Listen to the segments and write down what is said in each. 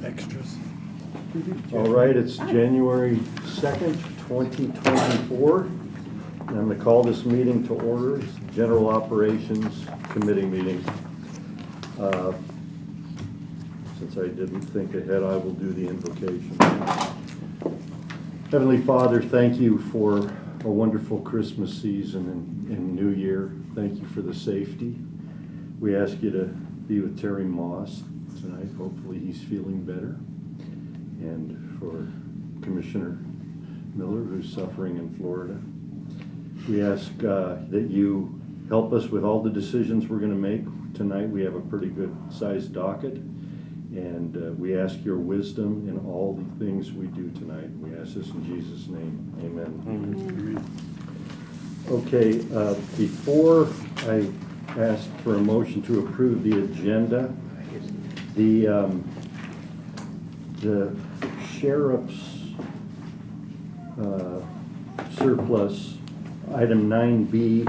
Extras. All right, it's January 2nd, 2024. And I'm going to call this meeting to order. It's the General Operations Committee meeting. Since I didn't think ahead, I will do the invocation. Heavenly Father, thank you for a wonderful Christmas season and New Year. Thank you for the safety. We ask you to be with Terry Moss tonight. Hopefully he's feeling better. And for Commissioner Miller, who's suffering in Florida. We ask that you help us with all the decisions we're going to make tonight. We have a pretty good sized docket. And we ask your wisdom in all the things we do tonight. We ask this in Jesus' name. Amen. Okay, before I ask for a motion to approve the agenda, the sheriff's surplus, item 9B,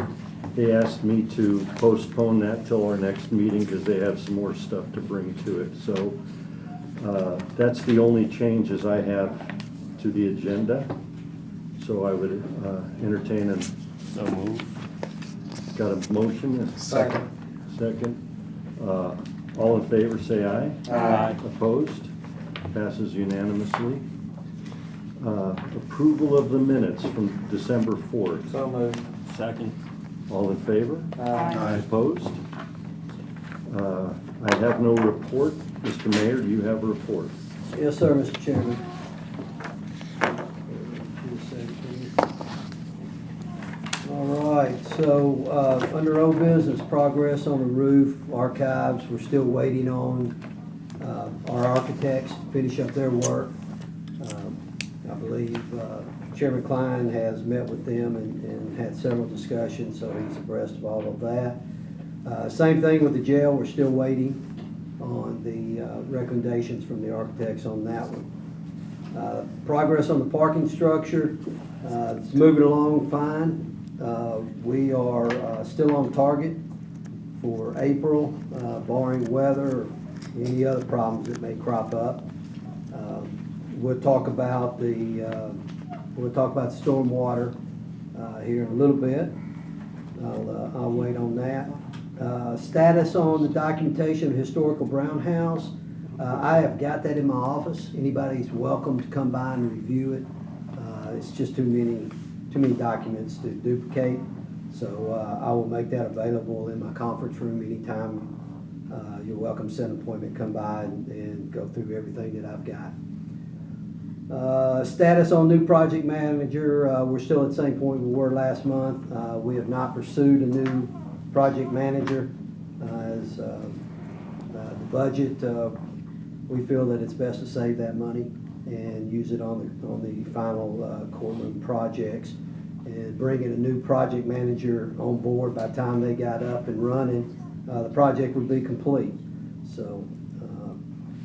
they asked me to postpone that till our next meeting because they have some more stuff to bring to it. So that's the only changes I have to the agenda. So I would entertain and So moved. got a motion? Second. Second. All in favor say aye. Aye. Opposed? Passes unanimously. Approval of the minutes from December 4th. So moved. Second. All in favor? Aye. Opposed? I have no report. Mr. Mayor, do you have a report? Yes, sir, Mr. Chairman. All right, so under old business, progress on the roof, archives, we're still waiting on our architects to finish up their work. I believe Chairman Klein has met with them and had several discussions, so he's abreast of all of that. Same thing with the jail, we're still waiting on the recommendations from the architects on that one. Progress on the parking structure, it's moving along fine. We are still on target for April, barring weather or any other problems that may crop up. We'll talk about the stormwater here in a little bit. I'll wait on that. Status on the documentation of historical Brown House. I have got that in my office. Anybody's welcome to come by and review it. It's just too many documents to duplicate. So I will make that available in my conference room anytime. You're welcome to set an appointment, come by and go through everything that I've got. Status on new project manager, we're still at the same point we were last month. We have not pursued a new project manager. As the budget, we feel that it's best to save that money and use it on the final courtroom projects. And bringing a new project manager on board, by the time they got up and running, the project would be complete. So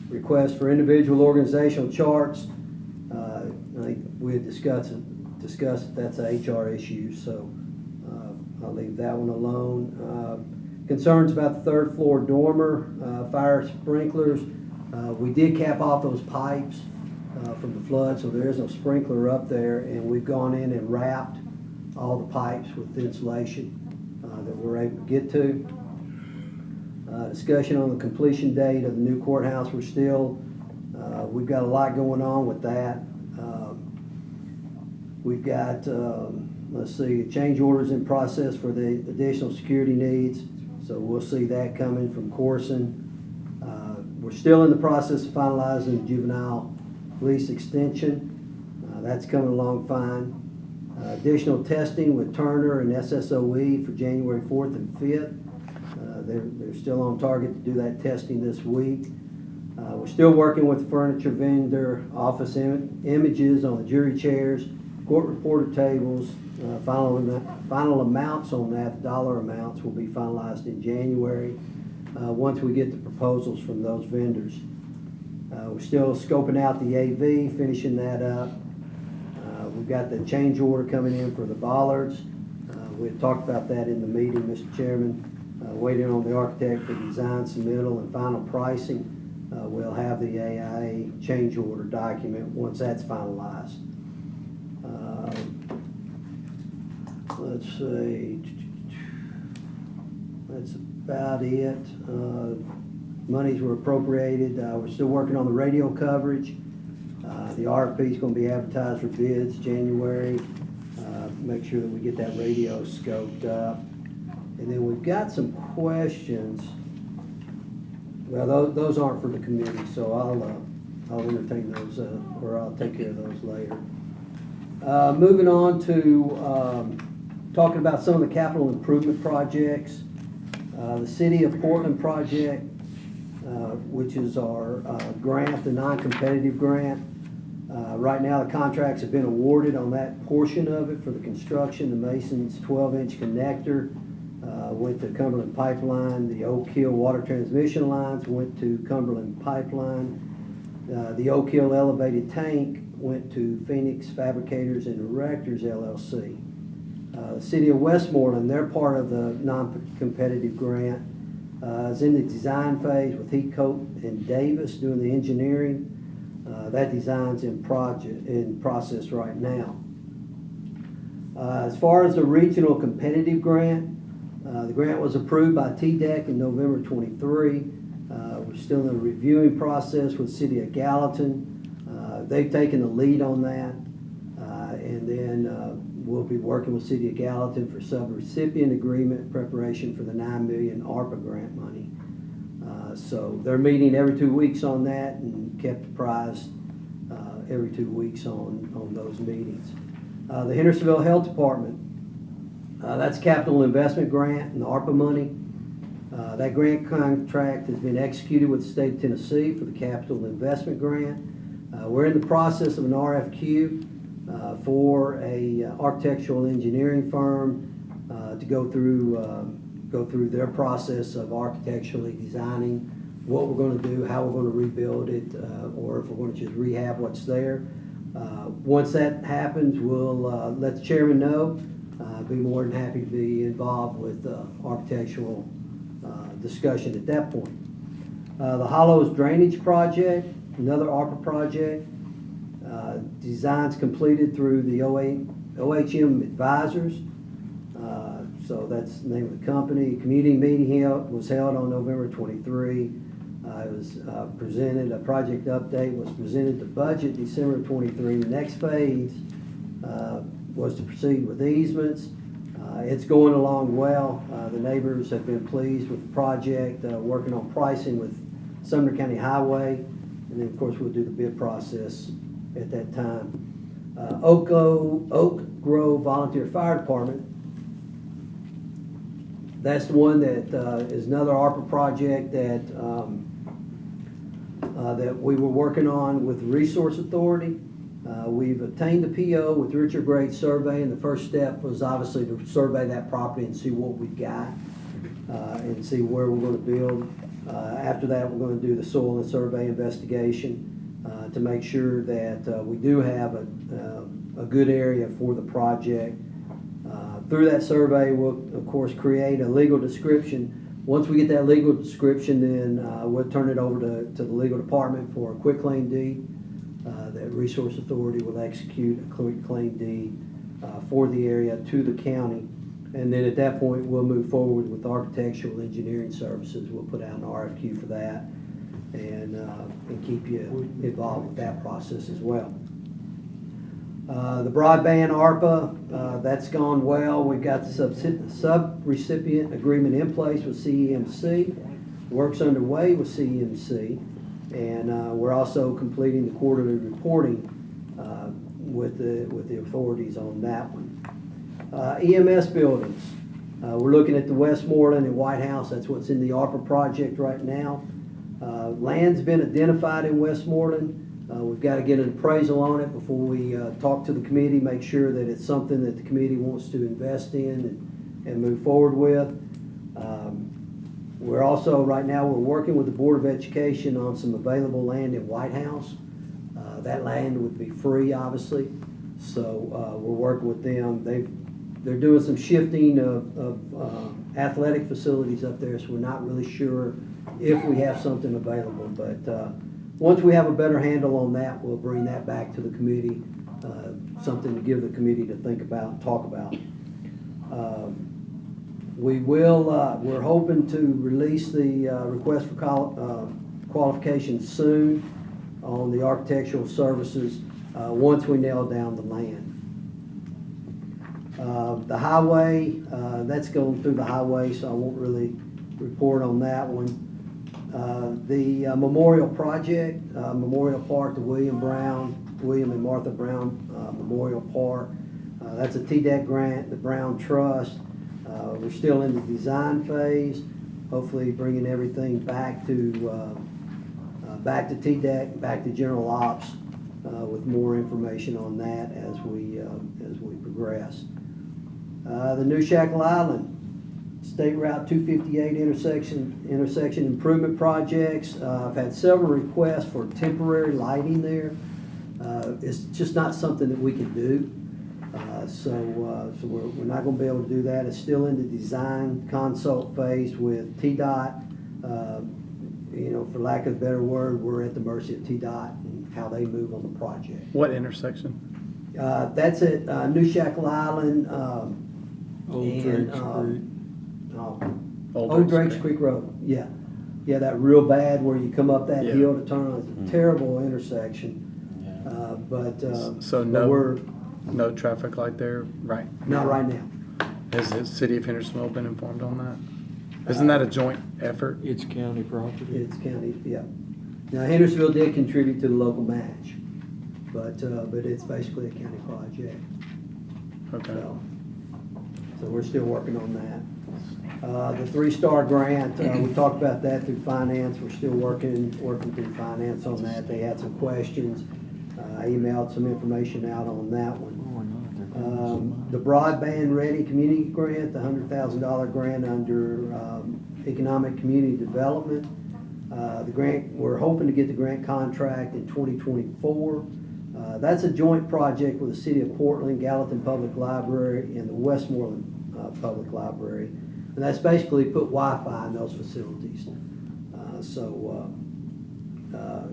request for individual organizational charts. I think we had discussed that's an HR issue, so I'll leave that one alone. Concerns about the third floor dormer, fire sprinklers. We did cap off those pipes from the flood, so there is no sprinkler up there, and we've gone in and wrapped all the pipes with insulation that we're able to get to. Discussion on the completion date of the new courthouse. We've got a lot going on with that. We've got, let's see, change orders in process for the additional security needs. So we'll see that coming from Corson. We're still in the process of finalizing the juvenile police extension. That's coming along fine. Additional testing with Turner and SSOE for January 4th and 5th. They're still on target to do that testing this week. We're still working with the furniture vendor, office images on the jury chairs, court reporter tables. Final amounts on that, dollar amounts, will be finalized in January once we get the proposals from those vendors. We're still scoping out the AV, finishing that up. We've got the change order coming in for the bollards. We had talked about that in the meeting, Mr. Chairman. Waiting on the architect for design submittal and final pricing. We'll have the AIA change order document once that's finalized. Let's see. That's about it. Monies were appropriated. We're still working on the radio coverage. The RFP is going to be advertised for bids January. Make sure that we get that radio scoped up. And then we've got some questions. Well, those aren't for the committee, so I'll entertain those, or I'll take care of those later. Moving on to talking about some of the capital improvement projects. The City of Portland project, which is our grant, the non-competitive grant. Right now, the contracts have been awarded on that portion of it for the construction. The Mason's 12-inch connector went to Cumberland Pipeline. The Oak Hill water transmission lines went to Cumberland Pipeline. The Oak Hill elevated tank went to Phoenix Fabricators and Erectors, LLC. The City of Westmoreland, they're part of the non-competitive grant, is in the design phase with Heat Coat and Davis doing the engineering. That design's in process right now. As far as the regional competitive grant, the grant was approved by TDEC in November 23. We're still in the reviewing process with City of Gallatin. They've taken the lead on that. And then we'll be working with City of Gallatin for sub-recipient agreement preparation for the $9 million ARPA grant money. So they're meeting every 2 weeks on that and kept apprised every 2 weeks on those meetings. The Hendersonville Health Department, that's capital investment grant and the ARPA money. That grant contract has been executed with the state of Tennessee for the capital investment grant. We're in the process of an RFQ for a architectural engineering firm to go through their process of architecturally designing what we're going to do, how we're going to rebuild it, or if we're going to just rehab what's there. Once that happens, we'll let the chairman know. Be more than happy to be involved with architectural discussion at that point. The Hollows Drainage Project, another ARPA project. Designs completed through the OHM Advisors. So that's the name of the company. Community meeting was held on November 23. It was presented, a project update was presented to budget December 23. The next phase was to proceed with easements. It's going along well. The neighbors have been pleased with the project, working on pricing with Sumner County Highway. And then, of course, we'll do the bid process at that time. Oak Grove Volunteer Fire Department. That's the one that is another ARPA project that that we were working on with the Resource Authority. We've obtained the PO with Richard Grade Survey, and the first step was obviously to survey that property and see what we've got and see where we're going to build. After that, we're going to do the soil and survey investigation to make sure that we do have a good area for the project. Through that survey, we'll, of course, create a legal description. Once we get that legal description, then we'll turn it over to the legal department for a quitclaim deed. That Resource Authority will execute a quitclaim deed for the area to the county. And then at that point, we'll move forward with architectural engineering services. We'll put out an RFQ for that and keep you involved with that process as well. The broadband ARPA, that's gone well. We've got the sub-recipient agreement in place with CEMC. Work's underway with CEMC. And we're also completing the quarterly reporting with the authorities on that one. EMS buildings. We're looking at the Westmoreland and White House. That's what's in the ARPA project right now. Land's been identified in Westmoreland. We've got to get an appraisal on it before we talk to the committee, make sure that it's something that the committee wants to invest in and move forward with. We're also, right now, we're working with the Board of Education on some available land in White House. That land would be free, obviously. So we're working with them. They're doing some shifting of athletic facilities up there, so we're not really sure if we have something available. But once we have a better handle on that, we'll bring that back to the committee, something to give the committee to think about and talk about. We're hoping to release the request for qualifications soon on the architectural services once we nail down the land. The highway, that's going through the highway, so I won't really report on that one. The memorial project, Memorial Park, the William and Martha Brown Memorial Park. That's a TDEC grant, the Brown Trust. We're still in the design phase, hopefully bringing everything back to TDEC, back to General Ops, with more information on that as we progress. The New Shackle Island State Route 258 intersection improvement projects. I've had several requests for temporary lighting there. It's just not something that we can do. So we're not going to be able to do that. It's still in the design consult phase with TDOT. For lack of a better word, we're at the mercy of TDOT and how they move on the project. What intersection? That's at New Shackle Island Old Drakes Creek Road. Yeah, that real bad where you come up that hill to turn on. It's a terrible intersection. So no traffic light there, right? Not right now. Has the city of Hendersonville been informed on that? Isn't that a joint effort? It's county property. It's county, yeah. Now Hendersonville did contribute to the local match, but it's basically a county project. Okay. So we're still working on that. The 3-star grant, we talked about that through finance. We're still working through finance on that. They had some questions. I emailed some information out on that one. The Broadband Ready Community Grant, the $100,000 grant under Economic Community Development. The grant, we're hoping to get the grant contract in 2024. That's a joint project with the City of Portland, Gallatin Public Library, and the Westmoreland Public Library. And that's basically put Wi-Fi in those facilities.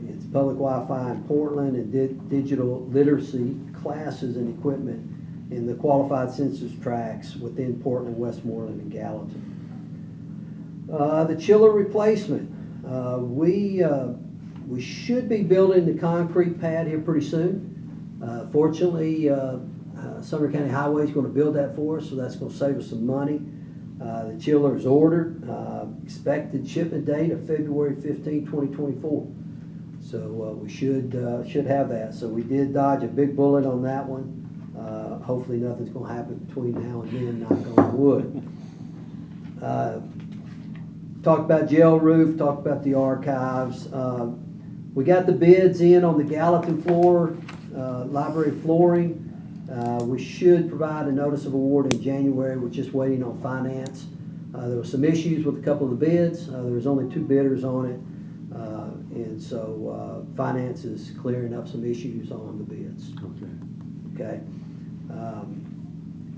It's public Wi-Fi in Portland and digital literacy classes and equipment in the qualified census tracts within Portland, Westmoreland, and Gallatin. The chiller replacement. We should be building the concrete pad here pretty soon. Fortunately, Sumner County Highway is going to build that for us, so that's going to save us some money. The chiller is ordered. Expected shipment date of February 15, 2024. So we should have that. So we did dodge a big bullet on that one. Hopefully nothing's going to happen between now and then, knock on wood. Talked about jail roof, talked about the archives. We got the bids in on the Gallatin floor, library flooring. We should provide a notice of award in January. We're just waiting on finance. There were some issues with a couple of the bids. There was only 2 bidders on it. And so finance is clearing up some issues on the bids. Okay.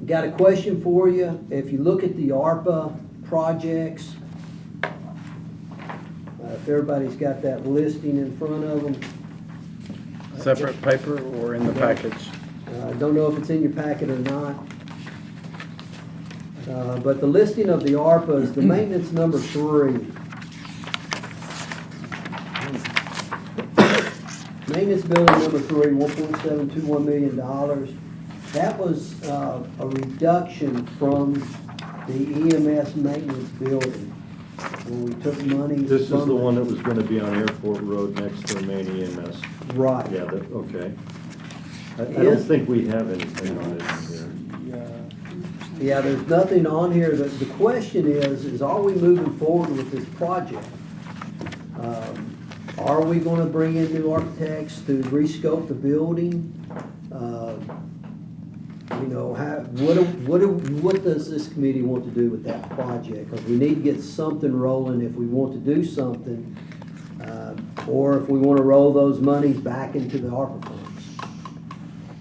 Got a question for you. If you look at the ARPA projects, if everybody's got that listing in front of them. Separate paper or in the package? I don't know if it's in your packet or not. But the listing of the ARPA is the maintenance number 3. Maintenance building number 3, $1.721 million. That was a reduction from the EMS maintenance building. When we took money. This is the one that was going to be on Airport Road next to the main EMS. Right. Yeah, okay. I don't think we have anything on it here. Yeah, there's nothing on here. The question is are we moving forward with this project? Are we going to bring in new architects to rescope the building? What does this committee want to do with that project? Because we need to get something rolling if we want to do something, or if we want to roll those monies back into the ARPA funds.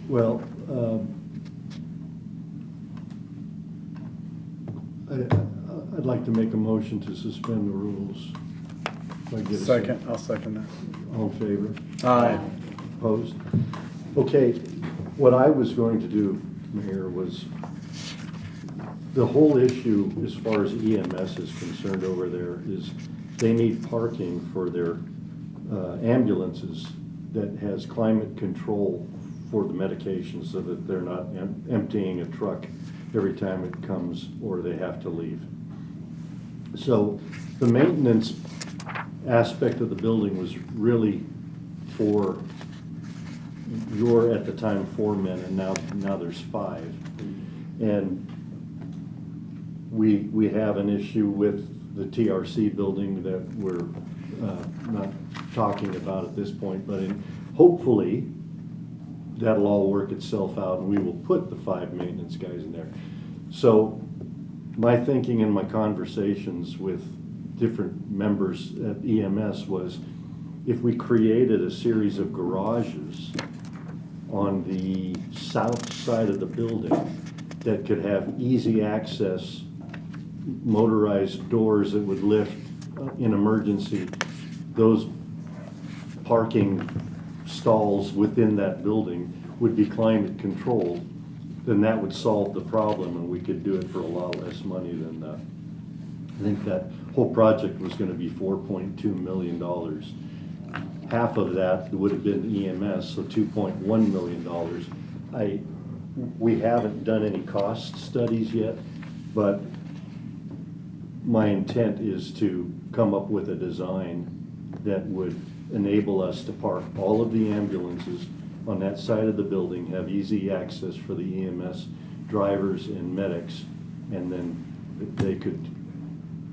Well, I I'd like to make a motion to suspend the rules. If I get a Second, I'll second that. All in favor? Aye. Opposed? Okay, what I was going to do, Mayor, was the whole issue as far as EMS is concerned over there is they need parking for their ambulances that has climate control for the medications so that they're not emptying a truck every time it comes or they have to leave. So the maintenance aspect of the building was really for your, at the time, 4 men, and now there's 5. And we have an issue with the TRC building that we're not talking about at this point, but hopefully that'll all work itself out and we will put the 5 maintenance guys in there. So my thinking and my conversations with different members at EMS was if we created a series of garages on the south side of the building that could have easy access, motorized doors that would lift in emergency, those parking stalls within that building would be climate controlled, then that would solve the problem and we could do it for a lot less money than that. I think that whole project was gonna be $4.2 million. Half of that would have been EMS, so $2.1 million. We haven't done any cost studies yet, but my intent is to come up with a design that would enable us to park all of the ambulances on that side of the building, have easy access for the EMS drivers and medics, and then they could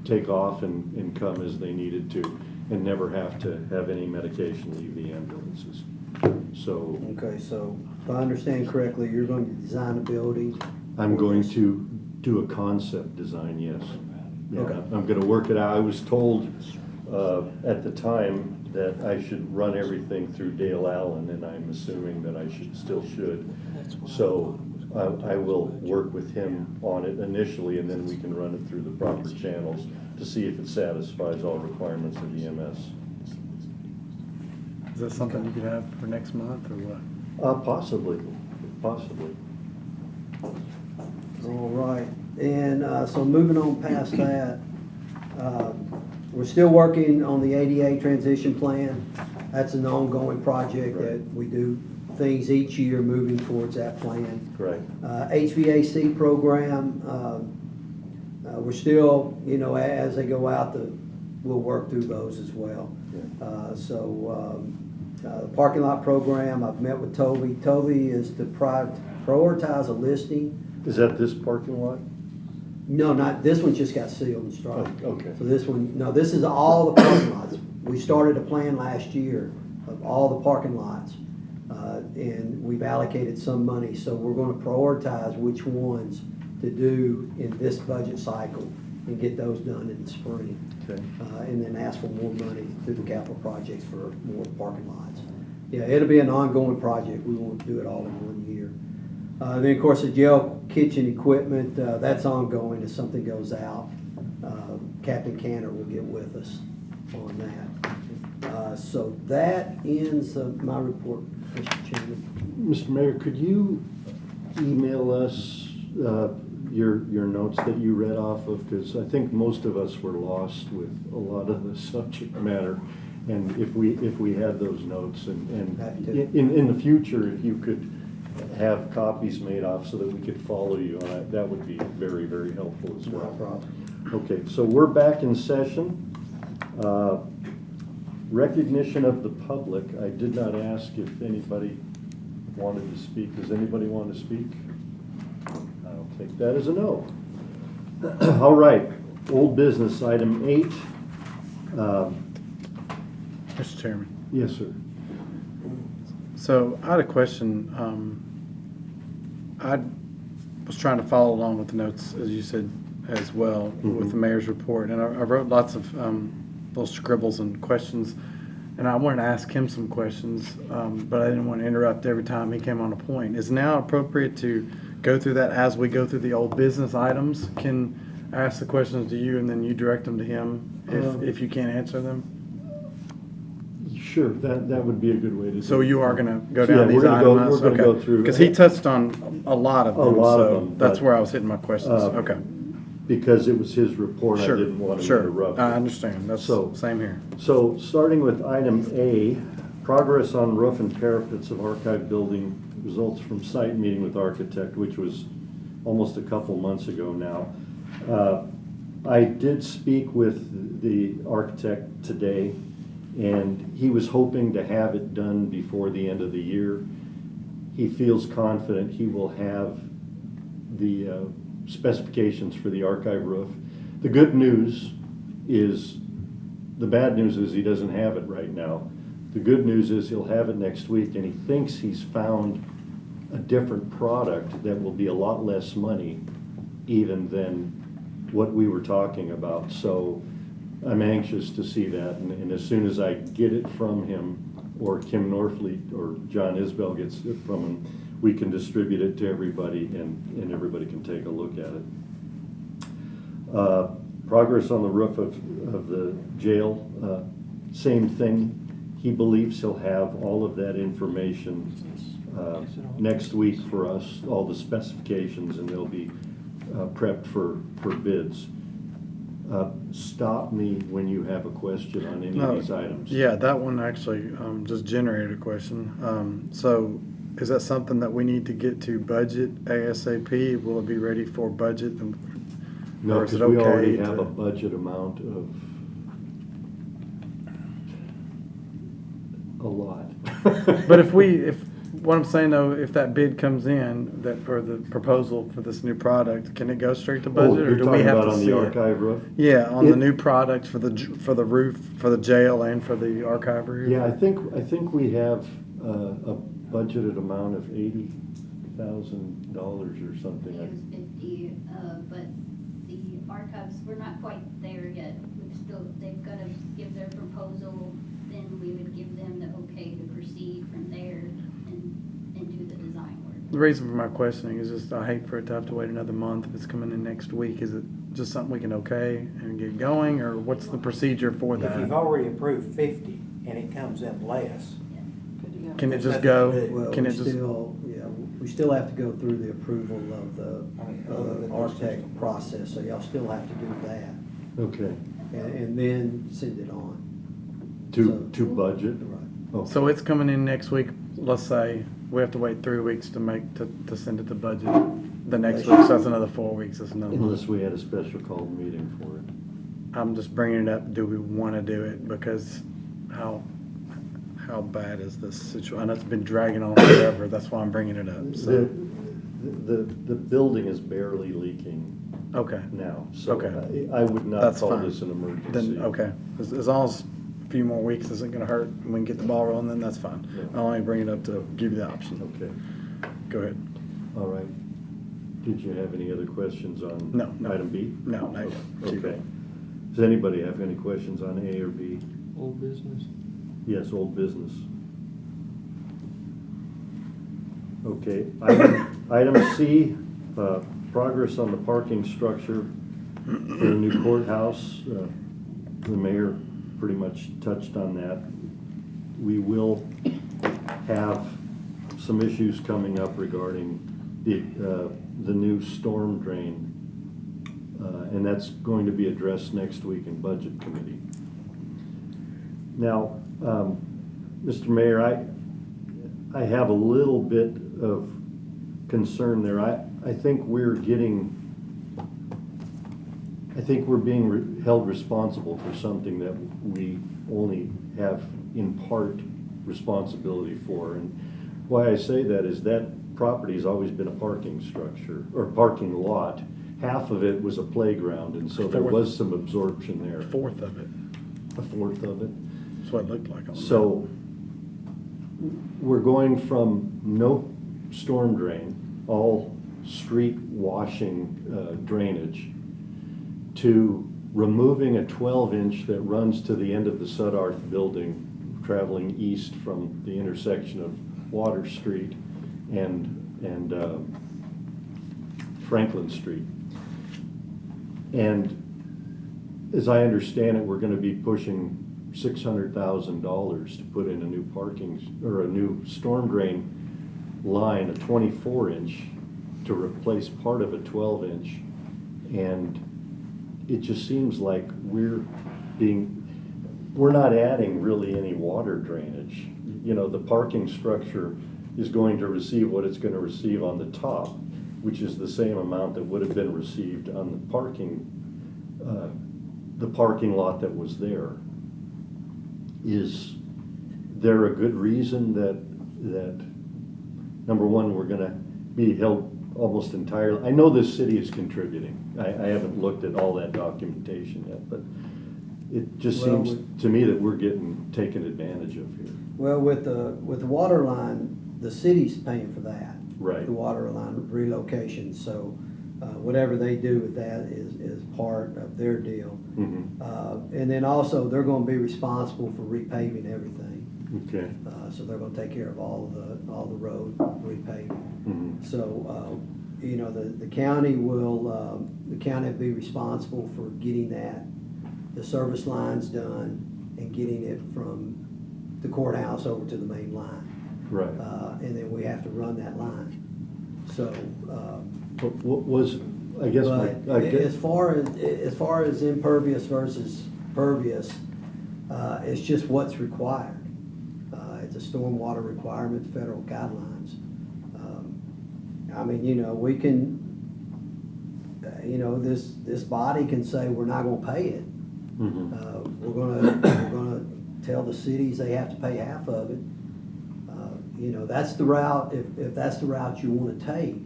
take off and come as they needed to and never have to have any medication leave the ambulances. So Okay, so if I understand correctly, you're going to design a building? I'm for going this? to do a concept design, yes. Yeah, Okay. I'm gonna work it out. I was told at the time that I should run everything through Dale Allen, and I'm assuming that I should. So I will work with him on it initially, and then we can run it through the proper channels to see if it satisfies all requirements of EMS. Is that something you could have for next month or what? Possibly. All right, and so moving on past that, we're still working on the ADA transition plan. That's an ongoing project Right. that we do things each year moving towards that plan. Correct. HVAC program, we're still, as they go out, we'll work through those as well. Yeah. The parking lot program, I've met with Toby. Toby is to prioritize a listing. Is that this parking lot? No, not, this one just got sealed and striped. Oh, okay. So this one, no, this is all the parking lots. We started a plan last year of all the parking lots, and we've allocated some money, so we're gonna prioritize which ones to do in this budget cycle and get those done in the spring. Okay. And then ask for more money through the capital projects for more parking lots. Yeah, it'll be an ongoing project. We won't do it all in 1 year. Then, of course, the jail kitchen equipment, that's ongoing. If something goes out, Captain Cantor will get with us on that. So that ends my report, Mr. Chairman. Mr. Mayor, could you email us your notes that you read off of? Because I think most of us were lost with a lot of the subject matter. And if we had those notes and Happy to. in the future, if you could have copies made off so that we could follow you on it, that would be very, very helpful as No well. problem. Okay, so we're back in session. Recognition of the public. I did not ask if anybody wanted to speak. Does anybody want to speak? I'll take that as a no. All right, old business, item 8. Mr. Chairman. Yes, sir. So I had a question. I was trying to follow along with the notes, as you said, as well, with the mayor's report. And I wrote lots of little scribbles and questions. And I wanted to ask him some questions, but I didn't want to interrupt every time he came on a point. Is it now appropriate to go through that as we go through the old business items? Can ask the questions to you and then you direct them to him if you can't answer them? Sure, that would be a good way to do it. So you are gonna go So, yeah, down these we're gonna go- items? we're gonna go through- Because he touched on a lot of A them, lot of so them, that's but, where I was hitting my questions. Okay. Because it was his report, I Sure, didn't want to sure. interrupt. I it. understand. That's So- same here. So, starting with item A, progress on roof and parapets of archive building results from site meeting with architect, which was almost a couple months ago now. I did speak with the architect today, and he was hoping to have it done before the end of the year. He feels confident he will have the specifications for the archive roof. The good news is, the bad news is he doesn't have it right now. The good news is he'll have it next week, and he thinks he's found a different product that will be a lot less money even than what we were talking about. So I'm anxious to see that, and as soon as I get it from him, or Kim Norfleet or John Isbell gets it from him, we can distribute it to everybody, and everybody can take a look at it. Progress on the roof of the jail, same thing. He believes he'll have all of that information next week for us, all the specifications, and they'll be prepped for bids. Stop me when you have a question on any of these items. Yeah, that one actually just generated a question. So is that something that we need to get to budget ASAP? Will it be ready for budget? No, or is because it we okay already to- have a budget amount of a lot. But what I'm saying though, if that bid comes in, or the proposal for this new product, can it go straight to Oh, budget, or you're do we talking have about to on see the it? archive roof? Yeah, on the It- new product for the roof, for the jail and for the archive roof? Yeah, I think we have a budgeted amount of $80,000 or something. It was 50, but the archives, we're not quite there yet. They've got to give their proposal, then we would give them the okay to proceed from there and do the design work. The reason for my questioning is just I hate for it to have to wait another month if it's coming in next week. Is it just something we can okay and get going, or what's the procedure for If you've that? already approved 50 and it comes in less, Can it just There's nothing to go? do. Well, Can we it just? still have to go through the approval of the I mean, other than architect this. process, so y'all still have to do that, Okay, and then send it on. to budget? Right. Okay. So it's coming in next week. Let's say we have to wait 3 weeks to send it to budget the next week. So that's another 4 weeks. That's another. Unless we had a special called meeting for it. I'm just bringing it up. Do we want to do it? Because how bad is this situation? I know it's been dragging on forever. That's why I'm bringing it up. So The building is barely leaking okay. now, so Okay. I would not That's call fine. this an emergency. Then, okay, as long as a few more weeks isn't gonna hurt, and we can get the ball rolling, then that's fine. Yeah. I'll only bring it up to give you the option. Okay, Go ahead. all right. Did you have any other questions on No, no. item B? No, not yet. Keep Okay. going. Does anybody have any questions on A or B? Old business? Yes, old business. Okay, item C, progress on the parking structure for the new courthouse. The mayor pretty much touched on that. We will have some issues coming up regarding the new storm drain. And that's going to be addressed next week in Budget Committee. Now, Mr. Mayor, I have a little bit of concern there. I think we're being held responsible for something that we only have in part responsibility for. And why I say that is that property's always been a parking structure, or parking lot. Half of it was a playground, and so there was some absorption there. A fourth of it. A fourth of it. That's what it looked like on the So we're going from no storm drain, all street washing drainage, to removing a 12-inch that runs to the end of the Sudarth building, traveling east from the intersection of Water Street and Franklin Street. And as I understand it, we're gonna be pushing $600,000 to put in a new or a new storm drain line, a 24-inch, to replace part of a 12-inch. And it just seems like we're not adding really any water drainage. You know, the parking structure is going to receive what it's gonna receive on the top, which is the same amount that would have been received on the parking lot that was there. Is there a good reason that number one, we're gonna be held almost entirely? I know this city is contributing. I haven't looked at all that documentation yet, but it just Well, seems to me that we're getting taken advantage of here. Well, with the water line, the city's paying for that. Right. The water line relocation, so whatever they do with that is part of their deal. Mm-hmm. And then also, they're gonna be responsible for repaving everything. Okay. So they're gonna take care of all the road repaving. Mm-hmm. So, you know, the county will be responsible for getting the service lines done and getting it from the courthouse over to the main line. Right. And then we have to run that line. So, But what was, I guess, but as far as impervious versus pervious, it's just what's required. It's a stormwater requirement, federal guidelines. I mean, you know, we can, you know, this body can say we're not gonna pay it. Mm-hmm. We're gonna tell the cities they have to pay half of it. You know, that's the route, if that's the route you wanna take,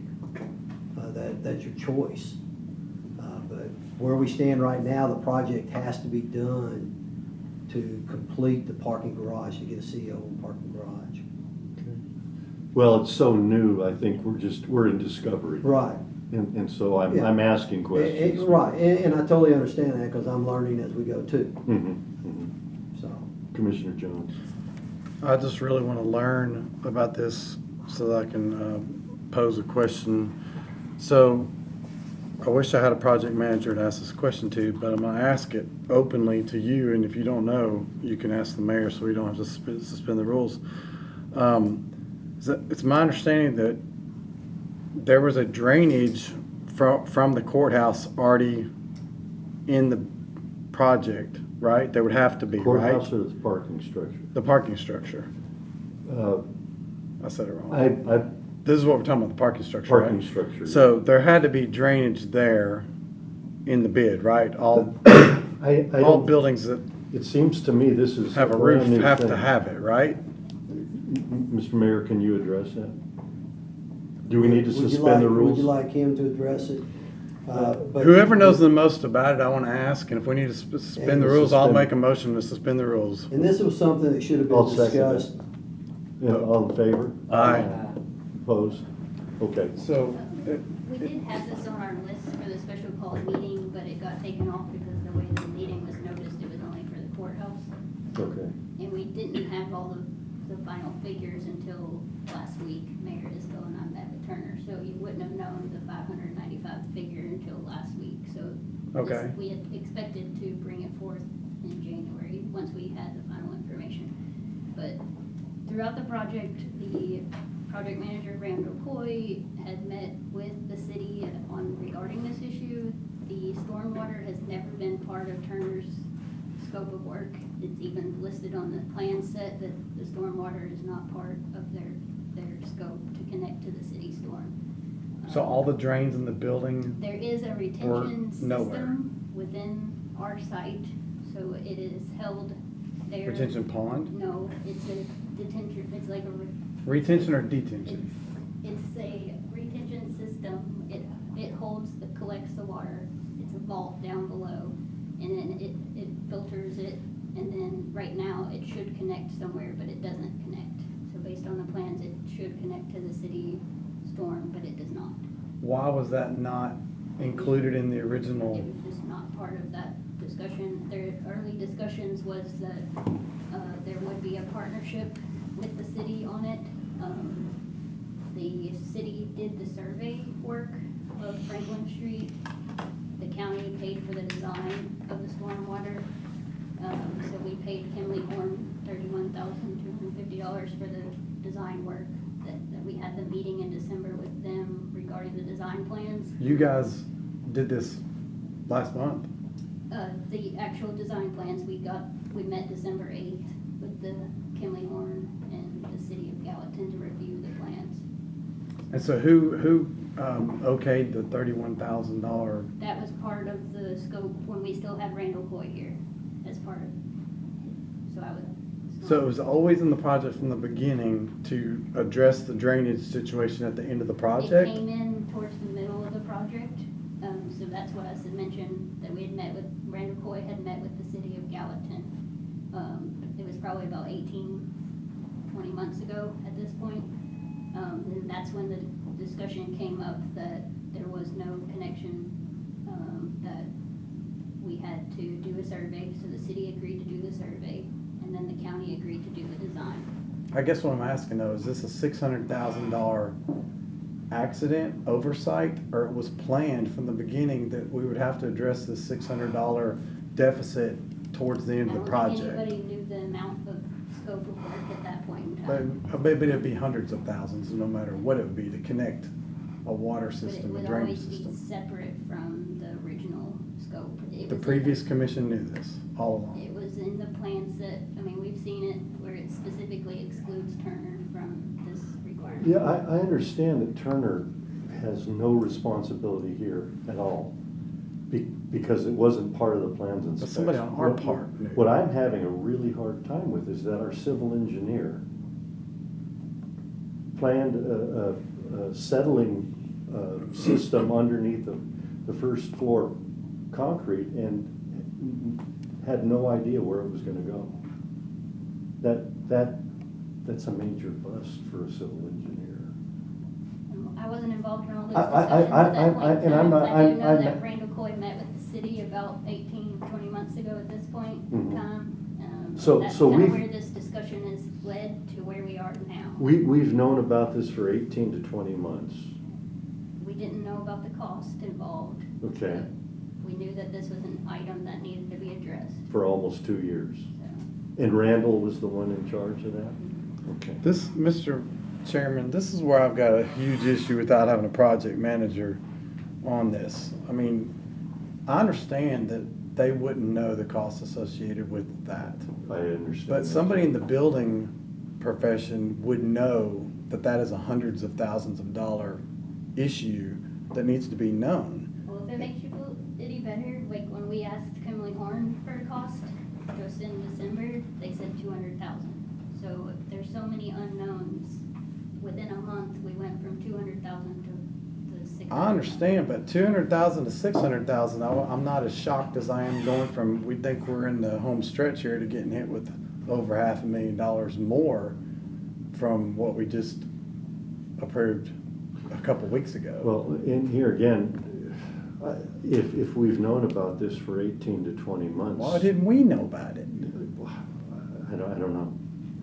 that's your choice. But where we stand right now, the project has to be done to complete the parking garage, to get a CO on parking garage. Well, it's so new, I think we're in discovery. Right. And so Yeah. I'm asking questions. Right, and I totally understand that, because I'm learning as we go too, Mm-hmm. Mm-hmm. so. Commissioner Jones. I just really want to learn about this so that I can pose a question. So I wish I had a project manager to ask this question to, but I'm going to ask it openly to you, and if you don't know, you can ask the mayor so we don't have to suspend the rules. It's my understanding that there was a drainage from the courthouse already in the project, right? There would have to be, right? Courthouse or the parking structure? The parking structure. Uh, I said it wrong. I This is what we're talking about, the parking structure, Parking right? structure. So there had to be drainage there in the bid, right? All I all don't, buildings that it seems to me this is. have a roof brand new have to thing. have it, right? Mr. Mayor, can you address that? Do we need to Would you suspend the like- rules? Would you like him to address it? But- Whoever knows the most about it, I want to ask, and if we need to suspend the rules, I'll Suspend. make a motion to suspend the rules. And this was something that should have I'll been second that. discussed. Yeah, all in favor? Aye. Opposed? Okay. So, We did have this on our list for the special call meeting, but it got taken off because the way the meeting was noticed, it was only for the courthouse. Okay. And we didn't have all the final figures until last week. Mayor is going on that with Turner, so you wouldn't have known the 595 figure until last week, so. Okay. We had expected to bring it forth in January, once we had the final information. But throughout the project, the project manager, Randall Coy, had met with the city regarding this issue. The stormwater has never been part of Turner's scope of work. It's even listed on the plan set that the stormwater is not part of their scope to connect to the city storm. so all the drains in the building, There is a retention nowhere. system within our site, so it is held there. retention pond, No, it's a detention, it's like retention or detention? it's a retention system. It holds, collects the water. It's a vault down below, and then it filters it, and then right now it should connect somewhere, but it doesn't connect. So based on the plans, it should connect to the city storm, but it does not. Why was that not included in the original? It was just not part of that discussion. Their early discussions was that there would be a partnership with the city on it. The city did the survey work of Franklin Street. The county paid for the design of the stormwater. So we paid Kimley Horn $31,250 for the design work that we had the meeting in December with them regarding the design plans. You guys did this last month. The actual design plans we met December 8th with the Kimley Horn and the city of Gallatin to review the plans. And so who okayed the $31,000? That was part of the scope when we still had Randall Coy here as part of, so I would. So it was always in the project from the beginning to address the drainage situation at the end of the project? It came in towards the middle of the project, so that's what I said, mentioned, that we had met with, Randall Coy had met with the city of Gallatin. It was probably about 20 months ago at this point. And that's when the discussion came up that there was no connection, that we had to do a survey, so the city agreed to do the survey, and then the county agreed to do the design. I guess what I'm asking though, is this a $600,000 accident, oversight, or it was planned from the beginning that we would have to address this $600 deficit towards the end of the I don't think project? anybody knew the amount of scope of work at that point in time. But maybe it'd be hundreds of thousands, no matter what it would be, to connect a water But it system, a would drainage always be system. separate from the original scope. It The was in previous commission knew this all along. It was in the plans that, I mean, we've seen it where it specifically excludes Turner from this requirement. Yeah, I understand that Turner has no responsibility here at all, because it wasn't part of the plans and But specs. somebody on our part knew. What I'm having a really hard time with is that our civil engineer planned a settling system underneath the first floor concrete and had no idea where it was gonna go. That's a major bust for a civil engineer. I wasn't involved in all those I- discussions at that point in and I'm time. not- I do know I'm that not- Randall Coy met with the city about 20 months ago at this point Mhm. in time. So That's we've- kind of where this discussion has led to where we are now. We've known about this for 18 to 20 months. We didn't know about the cost involved. Okay. but We knew that this was an item that needed to be addressed, For almost 2 years. so. And Randall was the one in charge of that? Okay. This, Mr. Chairman, this is where I've got a huge issue without having a project manager on this. I mean, I understand that they wouldn't know the costs associated with that. I understand. But somebody in the building profession would know that that is a hundreds of thousands of dollar issue that needs to be known. Well, if it makes you feel any better, like when we asked Kimberly Horn for a cost, just in December, they said 200,000. So if there's so many unknowns, within a month, we went from 200,000 to 600,000. I understand, but 200,000 to 600,000, I'm not as shocked as I am going from, we think we're in the home stretch here, to getting hit with over $500,000 more from what we just approved a couple weeks ago. Well, in here again, if we've known about this for 18 to 20 months. Why didn't we know about it? I don't know.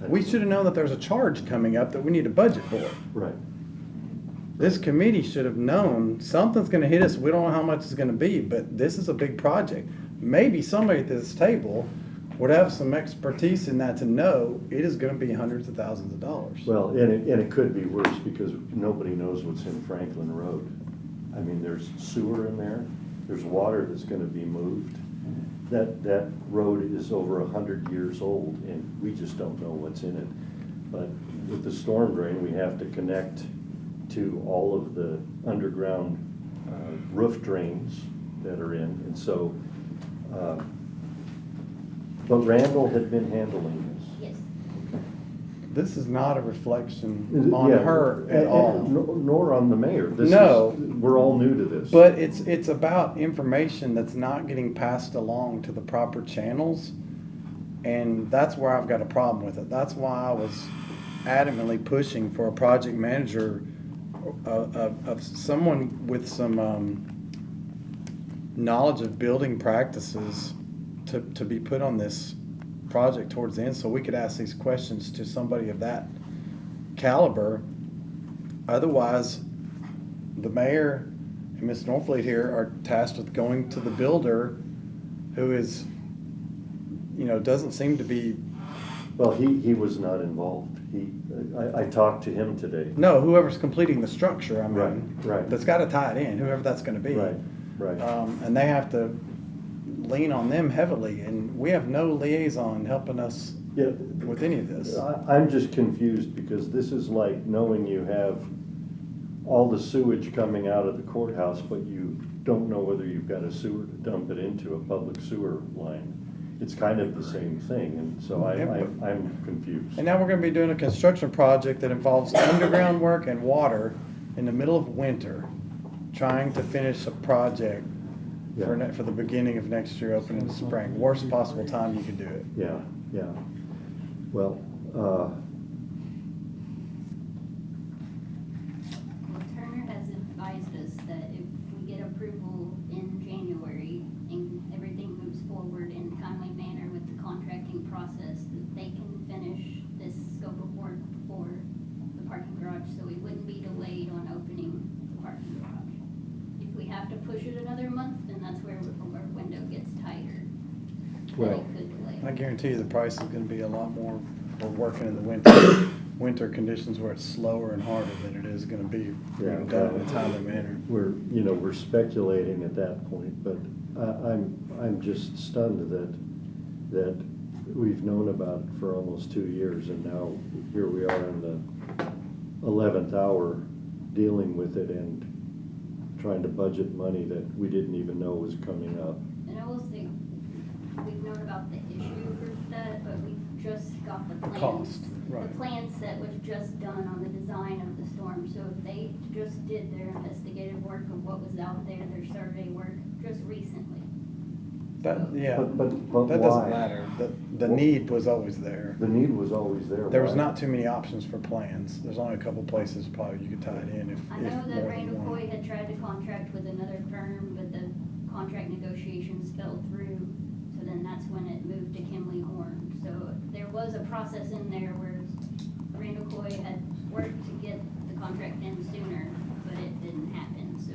We should have known that there's a charge coming up that we need a budget for. Right. This committee should have known something's gonna hit us. We don't know how much it's gonna be, but this is a big project. Maybe somebody at this table would have some expertise in that to know it is gonna be hundreds of thousands of dollars. Well, and it could be worse because nobody knows what's in Franklin Road. I mean, there's sewer in there, there's water that's gonna be moved. That road is over 100 years old and we just don't know what's in it. But with the storm drain, we have to connect to all of the underground roof drains that are in. And so, but Randall had been handling this. Yes. This is not a reflection on Yeah, her at all. Nor on the mayor. This No. We're all new to this. But it's about information that's not getting passed along to the proper channels. And that's where I've got a problem with it. That's why I was adamantly pushing for a project manager of someone with some knowledge of building practices to be put on this project towards the end, so we could ask these questions to somebody of that caliber. Otherwise, the mayor and Ms. Norfleet here are tasked with going to the builder, who is, doesn't seem to be, Well, he was not involved. I talked to him today. no, whoever's completing the structure, I mean. Right. That's gotta tie it in, whoever that's gonna be. Right. And they have to lean on them heavily, and we have no liaison helping us Yeah, with any of this. I'm just confused because this is like knowing you have all the sewage coming out of the courthouse, but you don't know whether you've got a sewer to dump it into, a public sewer line. It's kind of the same thing, and so I'm confused. And now we're gonna be doing a construction project that involves underground work and water in the middle of winter, trying to finish a project for the beginning of next year, open in the spring. Worst possible time you could do it. Yeah. Well, Well, Turner has advised us that if we get approval in January and everything moves forward in a timely manner with the contracting process, that they can finish this scope of work before the parking garage, so we wouldn't be delayed on opening the parking garage. If we have to push it another month, then that's where our window gets tighter. Then Well, it could delay. I guarantee you the price is gonna be a lot more for working in the winter conditions where it's slower and harder than it is gonna be done in a timely manner. we're speculating at that point, but I'm just stunned that we've known about it for almost 2 years, and now here we are in the 11th hour dealing with it and trying to budget money that we didn't even know was coming up. And I will say, we've known about the issue for that, but we just got the plans. cost, right. The plan set was just done on the design of the storm, so if they just did their investigative work of what was out there, their survey work, just recently. But, yeah, But that why? doesn't matter. The need was always there. The need was always there. There was Why? not too many options for plans. There's only a couple places probably you could tie it in if I know more that than Randall one. Coy had tried to contract with another firm, but the contract negotiations fell through, so then that's when it moved to Kimley Horn. So there was a process in there where Randall Coy had worked to get the contract in sooner, but it didn't happen, so.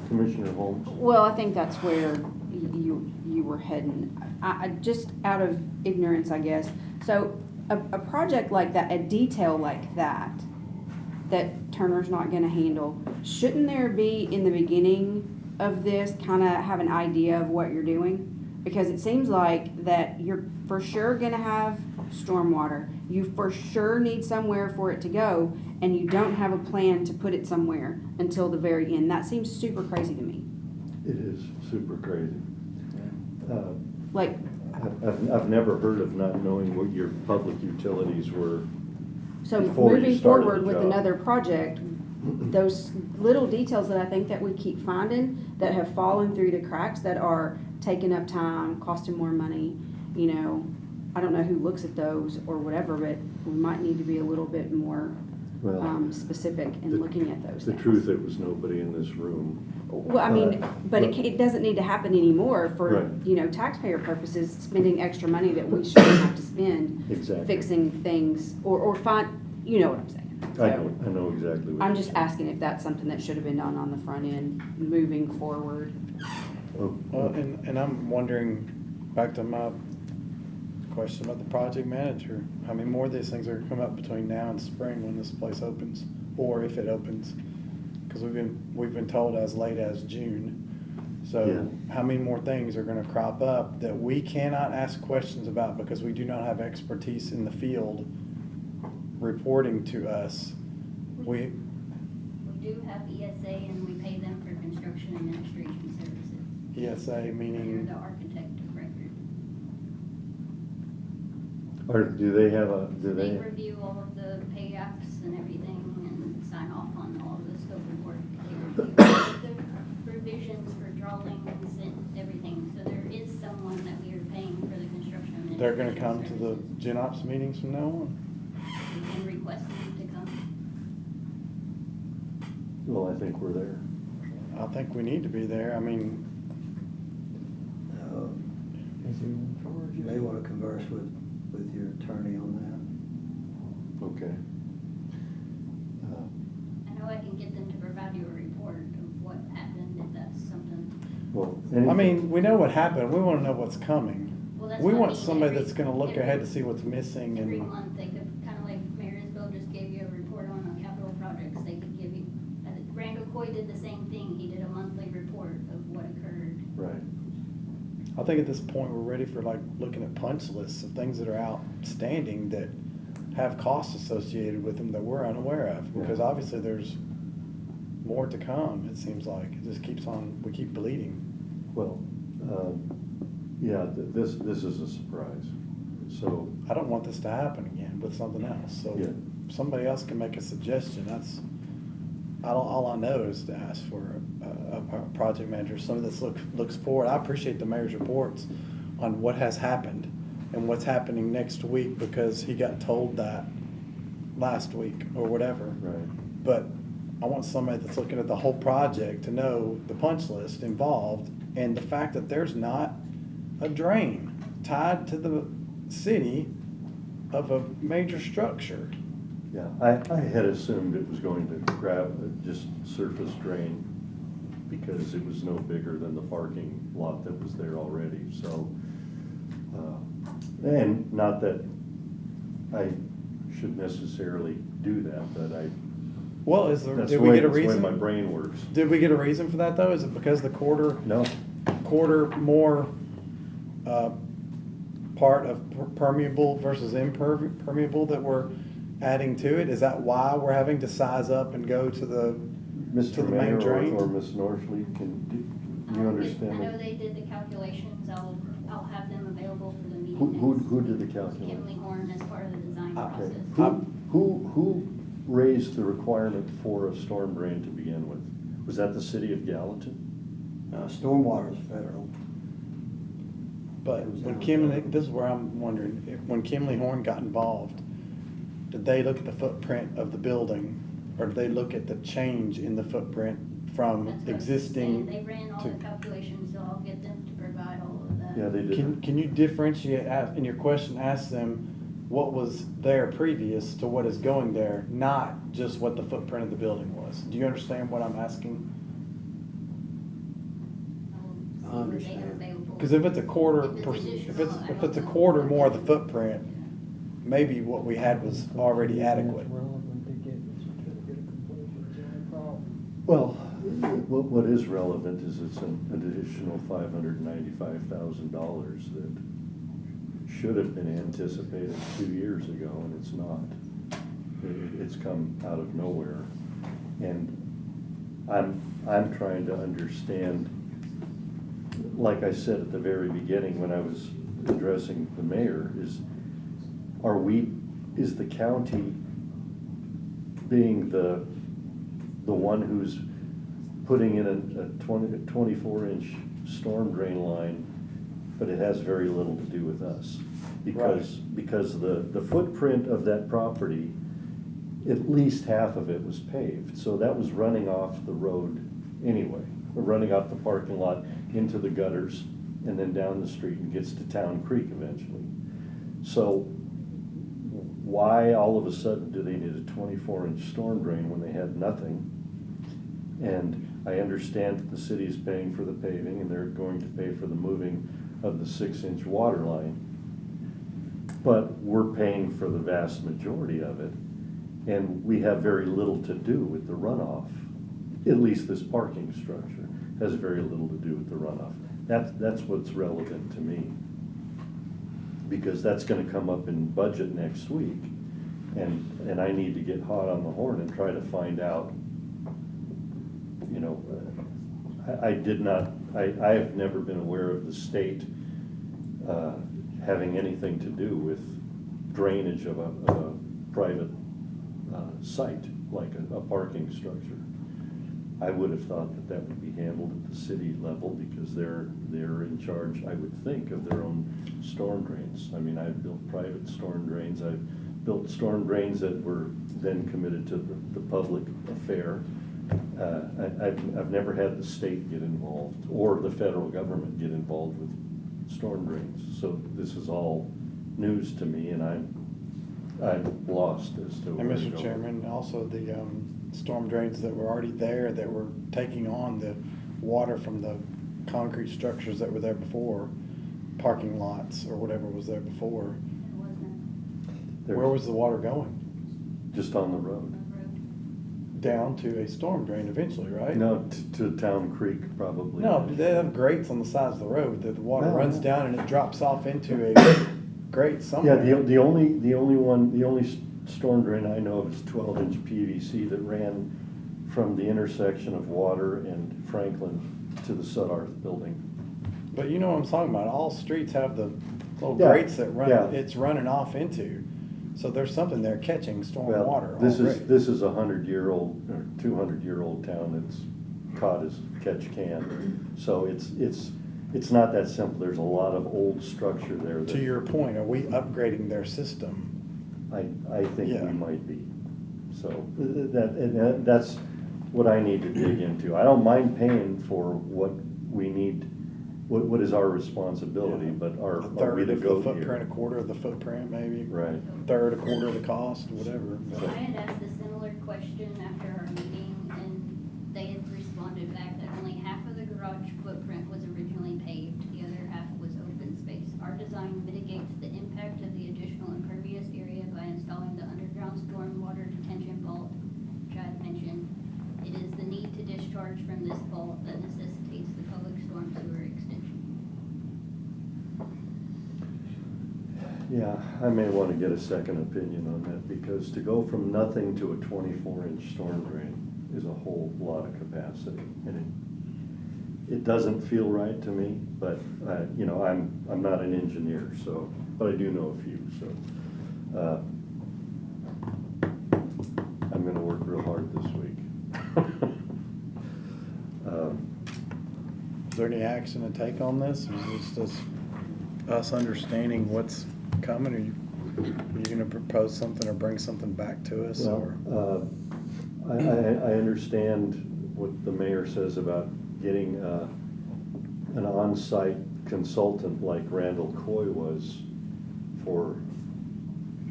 Commissioner Holmes? Well, I think that's where you were heading. I just out of ignorance, I guess. So a project like that, a detail like that Turner's not gonna handle, shouldn't there be in the beginning of this kind of have an idea of what you're doing? Because it seems like that you're for sure gonna have stormwater. You for sure need somewhere for it to go, and you don't have a plan to put it somewhere until the very end. That seems super crazy to me. It is super crazy. Like, I've never heard of not knowing what your public utilities were. so Before you moving started forward the with job. another project, those little details that I think that we keep finding that have fallen through the cracks, that are taking up time, costing more money, I don't know who looks at those or whatever, but we might need to be a little bit more Well, specific in looking at those the things. truth, it was nobody in this room. Well, I mean, but it doesn't need to happen anymore for, Right. taxpayer purposes, spending extra money that we shouldn't have to spend Exactly. fixing things or find, you know what I'm saying. I know exactly what I'm you're just saying. asking if that's something that should have been done on the front end, moving forward. Oh, Well, and I'm wondering, back to my question about the project manager, how many more of these things are gonna come up between now and spring when this place opens, or if it opens? Because we've been told as late as June. So how many more things are gonna crop up that we cannot ask questions about because we do not have expertise in the field reporting to us? We do have ESA and we pay them for construction administration services. ESA They're meaning, the architect of record. Or do they have They review all of the pay apps and everything and sign off on all of the scope of work. They review all of the revisions for drawings and everything. So there is someone that we are paying for the construction administration they're gonna come to the services. Gen Ops meetings from now on? We can request them to come. Well, I think we're there. I think we need to be there. I mean, You may want to converse with your attorney on Okay. I know I can get them to provide you a report of Well, I anything- mean, we know what happened, we wanna know what's coming. Well, that's We what I want mean, somebody every- that's gonna look every- ahead to see what's missing Every and, month, they could, kind of like Marysville just gave you a report on the capital projects, they could give you, Randall Coy did the same thing, he did a monthly report of what occurred. Right. I think at this point, we're ready for like looking at punch lists of things that are outstanding that have costs associated with them that we're unaware of, because Yeah. obviously there's more to come, it seems like, it just keeps on, we keep bleeding. Well, yeah, this is a surprise. So, I don't want this to happen again with something else, so Yeah. if somebody else can make a suggestion, that's, all I know is to ask for a project manager, somebody that's looks forward. I appreciate the mayor's reports on what has happened and what's happening next week, because he got told that last week or whatever. right. But I want somebody that's looking at the whole project to know the punch list involved and the fact that there's not a drain tied to the city of a major structure. Yeah, I had assumed it was going to grab, just surface drain because it was no bigger than the parking lot that was there already, so. And not that I should necessarily do that, but Well, that's did the we way, get a that's the way my reason? brain works. Did we get a reason for that though? Is it because the No, quarter more, part of permeable versus impermeable that we're adding to it? Is that why we're having to size up and go to the Mr. main Mayor drain? or Ms. Norfleet, do you understand I know that? they did the calculations, I'll have them available for the meeting. Who did the Kimley calculation? Horn as part of the design Okay. process. Who raised the requirement for a storm drain to begin with? Was that the city of Gallatin? Stormwater is federal. But when Kimley, this is where I'm wondering, when Kimley Horn got involved, did they look at the footprint of the building, or did they look at the change in the footprint from That's what I was existing? saying. They ran all to- the calculations, so I'll get them to provide all of that. Yeah, they did. Can you differentiate, in your question, ask them what was there previous to what is going there, not just what the footprint of the building was? Do you understand what I'm asking? I will see what they have available. Because if it's a quarter, If it's additional, I if don't it's a know. quarter more of the footprint, maybe what we had was already adequate. Well, what is relevant is it's an additional $595,000 that should have been anticipated 2 years ago, and it's not. It's come out of nowhere. And I'm trying to understand, like I said at the very beginning when I was addressing the mayor, is the county being the one who's putting in a 24-inch storm drain line, but it has very little to do with us? Because the footprint of that property, at least half of it was paved, so that was running off the road anyway, or running off the parking lot into the gutters and then down the street and gets to Town Creek eventually. So why all of a sudden do they need a 24-inch storm drain when they had nothing? And I understand that the city is paying for the paving and they're going to pay for the moving of the 6-inch water line. But we're paying for the vast majority of it, and we have very little to do with the runoff. At least this parking structure has very little to do with the runoff. That's what's relevant to me, because that's gonna come up in budget next week, and I need to get hot on the horn and try to find out, you know, I have never been aware of the state having anything to do with drainage of a private site, like a parking structure. I would have thought that would be handled at the city level, because they're in charge, I would think, of their own storm drains. I mean, I've built private storm drains, I've built storm drains that were then committed to the public affair. I've never had the state get involved, or the federal government get involved with storm drains. So this is all news to me, and I'm lost as to And where to Mr. go. Chairman, also the storm drains that were already there that were taking on the water from the concrete structures that were there before, parking lots or whatever was there before. It wasn't Where was the water going? Just on the on road. the road. Down to a storm drain eventually, right? No, to Town Creek probably. No, they have grates on the sides of the road that the water No, runs no. down and it drops off into a grate Yeah, somewhere. the only storm drain I know of is 12-inch PVC that ran from the intersection of Water and Franklin to the Sudarth building. But you know what I'm talking about. All streets have the little Yeah, grates that run, yeah. it's running off into. So there's something there catching storm Well, water this already. is a 100-year-old or 200-year-old town that's caught as catch can. So it's not that simple. There's a lot of old structure there To that your point, are we upgrading their system? I think Yeah. we might be. So that's what I need to dig into. I don't mind paying for what we need, what is our responsibility, Yeah. but A are we third the of the goat footprint, a here? quarter of the footprint maybe? Right. Third, a quarter of the cost, whatever. So I had asked a similar question after our meeting, and they had responded back that only half of the garage footprint was originally paved, the other half was open space. Our design mitigates the impact of the additional impervious area by installing the underground stormwater detention vault, which I had mentioned. It is the need to discharge from this vault that necessitates the public storm sewer extension. Yeah, I may want to get a second opinion on that, because to go from nothing to a 24-inch storm drain is a whole lot of capacity. And it doesn't feel right to me, but, you know, I'm not an engineer, so, but I do know a few, so. I'm gonna work real hard this week. Is there any action to take on this? Is this just us understanding what's coming? Are you gonna propose something or bring something back to us? Well, Or I understand what the mayor says about getting an on-site consultant like Randall Coy was for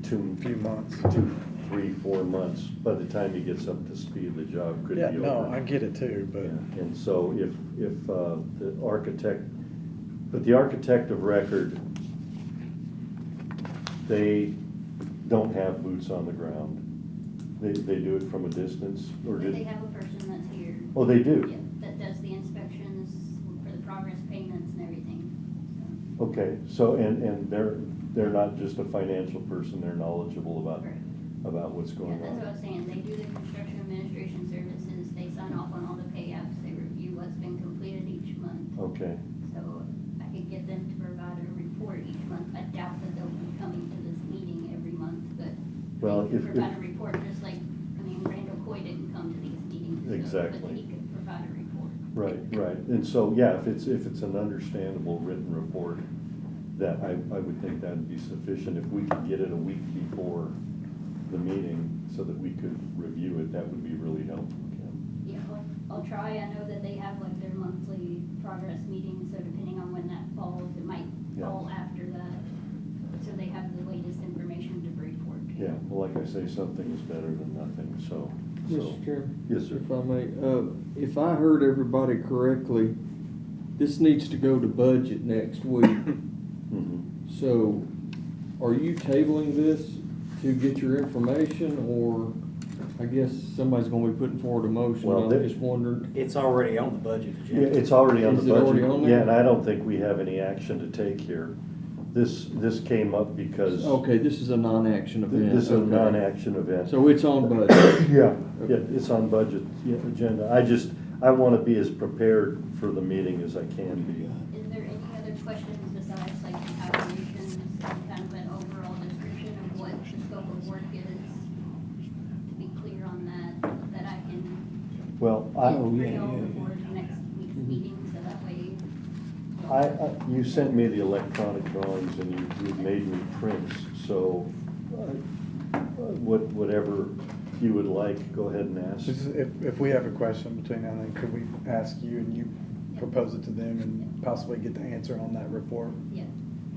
a few months? 2, 3, 4 months. By the time he gets up to speed, the job could be Yeah, over. no, I get it too, but Yeah, and so if the architect, but the architect of record, they don't have boots on the ground. They do it from a distance, or But they did? have a person that's here. Oh, they do? Yeah, that does the inspections for the progress payments and everything, so. Okay, so, and they're not just a financial person, they're knowledgeable Correct. about what's Yeah, going that's what I on. was saying, they do the construction administration services, they sign off on all the pay apps, they review what's been completed each month. Okay, So I could get them to provide a report each month. I doubt that they'll be coming to this meeting every month, but Well, they could if- provide a report, just like, I mean, Randall Coy didn't come to these meetings. so- Exactly. But he could provide a report. right, and so, yeah, if it's an understandable written report, that I would think that'd be sufficient. If we could get it a week before the meeting so that we could review it, that would be really helpful, Kim. Yeah, I'll try. I know that they have like their monthly progress meetings, so depending on when that falls, it might Yeah. fall after that. So they have the latest information to report. Yeah, well, like I say, something is better than nothing, so. Mr. Chairman? Yes, sir. If I may, if I heard everybody correctly, this needs to go to budget next week. Mhm. So, are you tabling this to get your information, or I guess somebody's gonna be putting forward a motion? Well, I'm there- just wondering. It's already on the budget Yeah, agenda. it's already on the Is it budget. already on there? Yeah, and I don't think we have any action to take here. This came up because. Okay, this is a non-action event. This is a Okay. non-action event. So it's on budget. Yeah, it's on budget agenda. I want to be as prepared for the meeting as I can be. Is there any other questions besides like the calculations and kind of an overall description of what the scope of work is? To be clear on that I can Well, bring all before the next week's meeting, so that way. you sent me the electronic drawings and you made me prints, so whatever you would like, go ahead and ask. if we have a question between now and then, could we ask you and you propose it to them and possibly get the answer on that report? Yeah,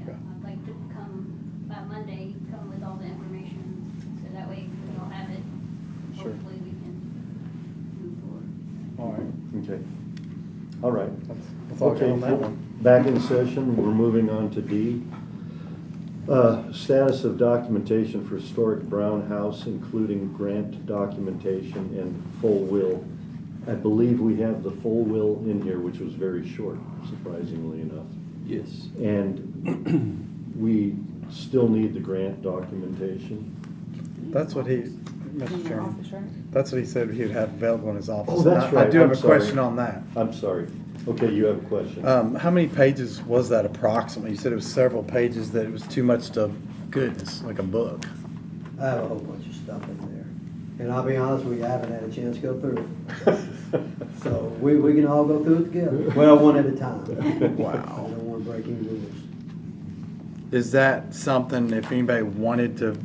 Okay. I'd like to come by Monday, come with all the information, so that way we all have it. Sure. Hopefully we can move forward. All right. Okay. All right. That's all I got Okay, on that one. back in session, we're moving on to D. Status of documentation for historic Brown House, including grant documentation and full will. I believe we have the full will in here, which was very short, surprisingly enough. Yes. And we still need the grant documentation. That's what he, In Mr. your Chairman, office, right? that's what he said he'd have available in his office. Oh, that's And I right. do have I'm a sorry. question on that. I'm sorry. Okay, you have a question? How many pages was that approximately? You said it was several pages, that it was too much to, goodness, like a book. I have a whole bunch of stuff in there. And I'll be honest, we haven't had a chance to go through it. So we can all go through it together. Well, one at a time. Wow. I don't want to break any rules. Is that something, if anybody wanted to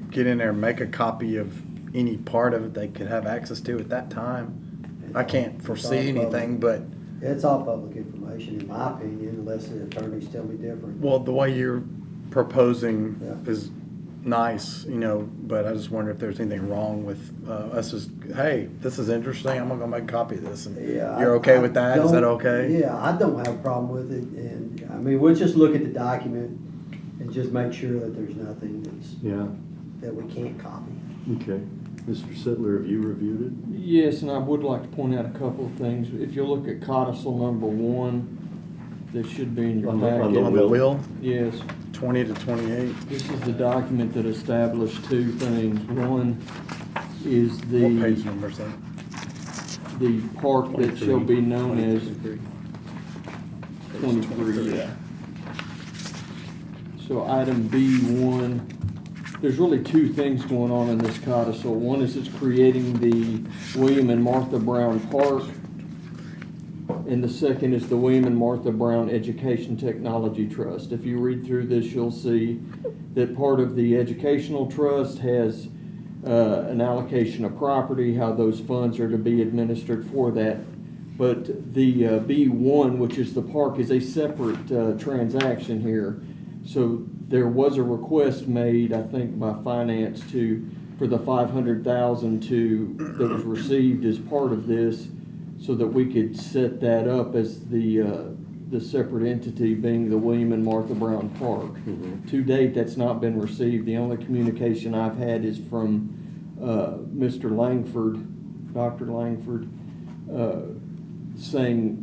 get in there and make a copy of any part of it, they could have access to at that time? I can't foresee anything, but, It's all public information, in my opinion, unless the attorneys tell me different. well, the way you're proposing Yeah. is nice, you know, but I just wonder if there's anything wrong with us just, hey, this is interesting, I'm gonna go make a copy of this, and Yeah, you're okay with that? Is that don't- okay? Yeah, I don't have a problem with it, and, I mean, we'll just look at the document and just make sure that there's nothing Yeah, that we can't copy. okay. Mr. Sittler, have you reviewed it? Yes, and I would like to point out a couple of things. If you look at codicil number 1, that should be in your On the packet. On the will, Yes, 20 to 28. this is the document that established two things. One is What page the, number is that? the park that shall be known as 23, yeah. So item B1, there's really two things going on in this codicil. One is it's creating the William and Martha Brown Park, and the second is the William and Martha Brown Education Technology Trust. If you read through this, you'll see that part of the educational trust has an allocation of property, how those funds are to be administered for that. But the B1, which is the park, is a separate transaction here. So there was a request made, I think, by finance for the $500,000 that was received as part of this, so that we could set that up as the separate entity being the William and Martha Brown Park. Mhm. To date, that's not been received. The only communication I've had is from Mr. Langford, Dr. Langford, saying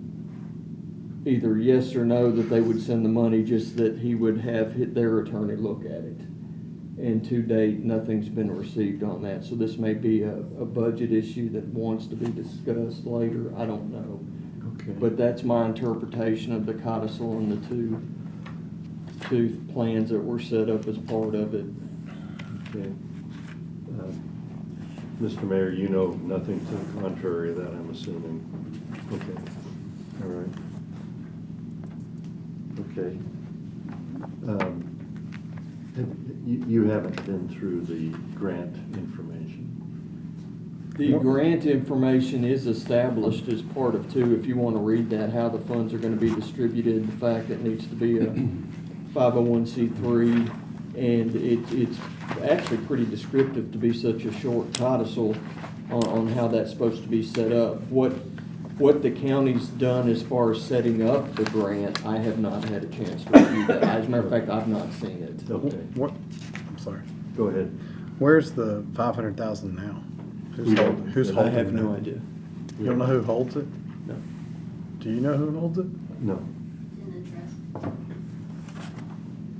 either yes or no that they would send the money, just that he would have their attorney look at it. And to date, nothing's been received on that. So this may be a budget issue that wants to be discussed later. I don't know. Okay. But that's my interpretation of the codicil and the two plans that were set up as part of it. Okay. Mr. Mayor, you know nothing to the contrary of that, I'm assuming. Okay, all right. Okay. You haven't been through the grant information. The grant information is established as part of 2, if you want to read that, how the funds are going to be distributed, the fact that it needs to be a 501c3, and it's actually pretty descriptive to be such a short codicil on how that's supposed to be set up. What the county's done as far as setting up the grant, I have not had a chance to review that. As a matter of fact, I've not seen it. Okay, What, I'm sorry. go ahead. Where's the 500,000 now? We Who's don't- holding, who's I holding have no it? idea. You don't know who holds it? No. Do you know who holds it? No, In the trust.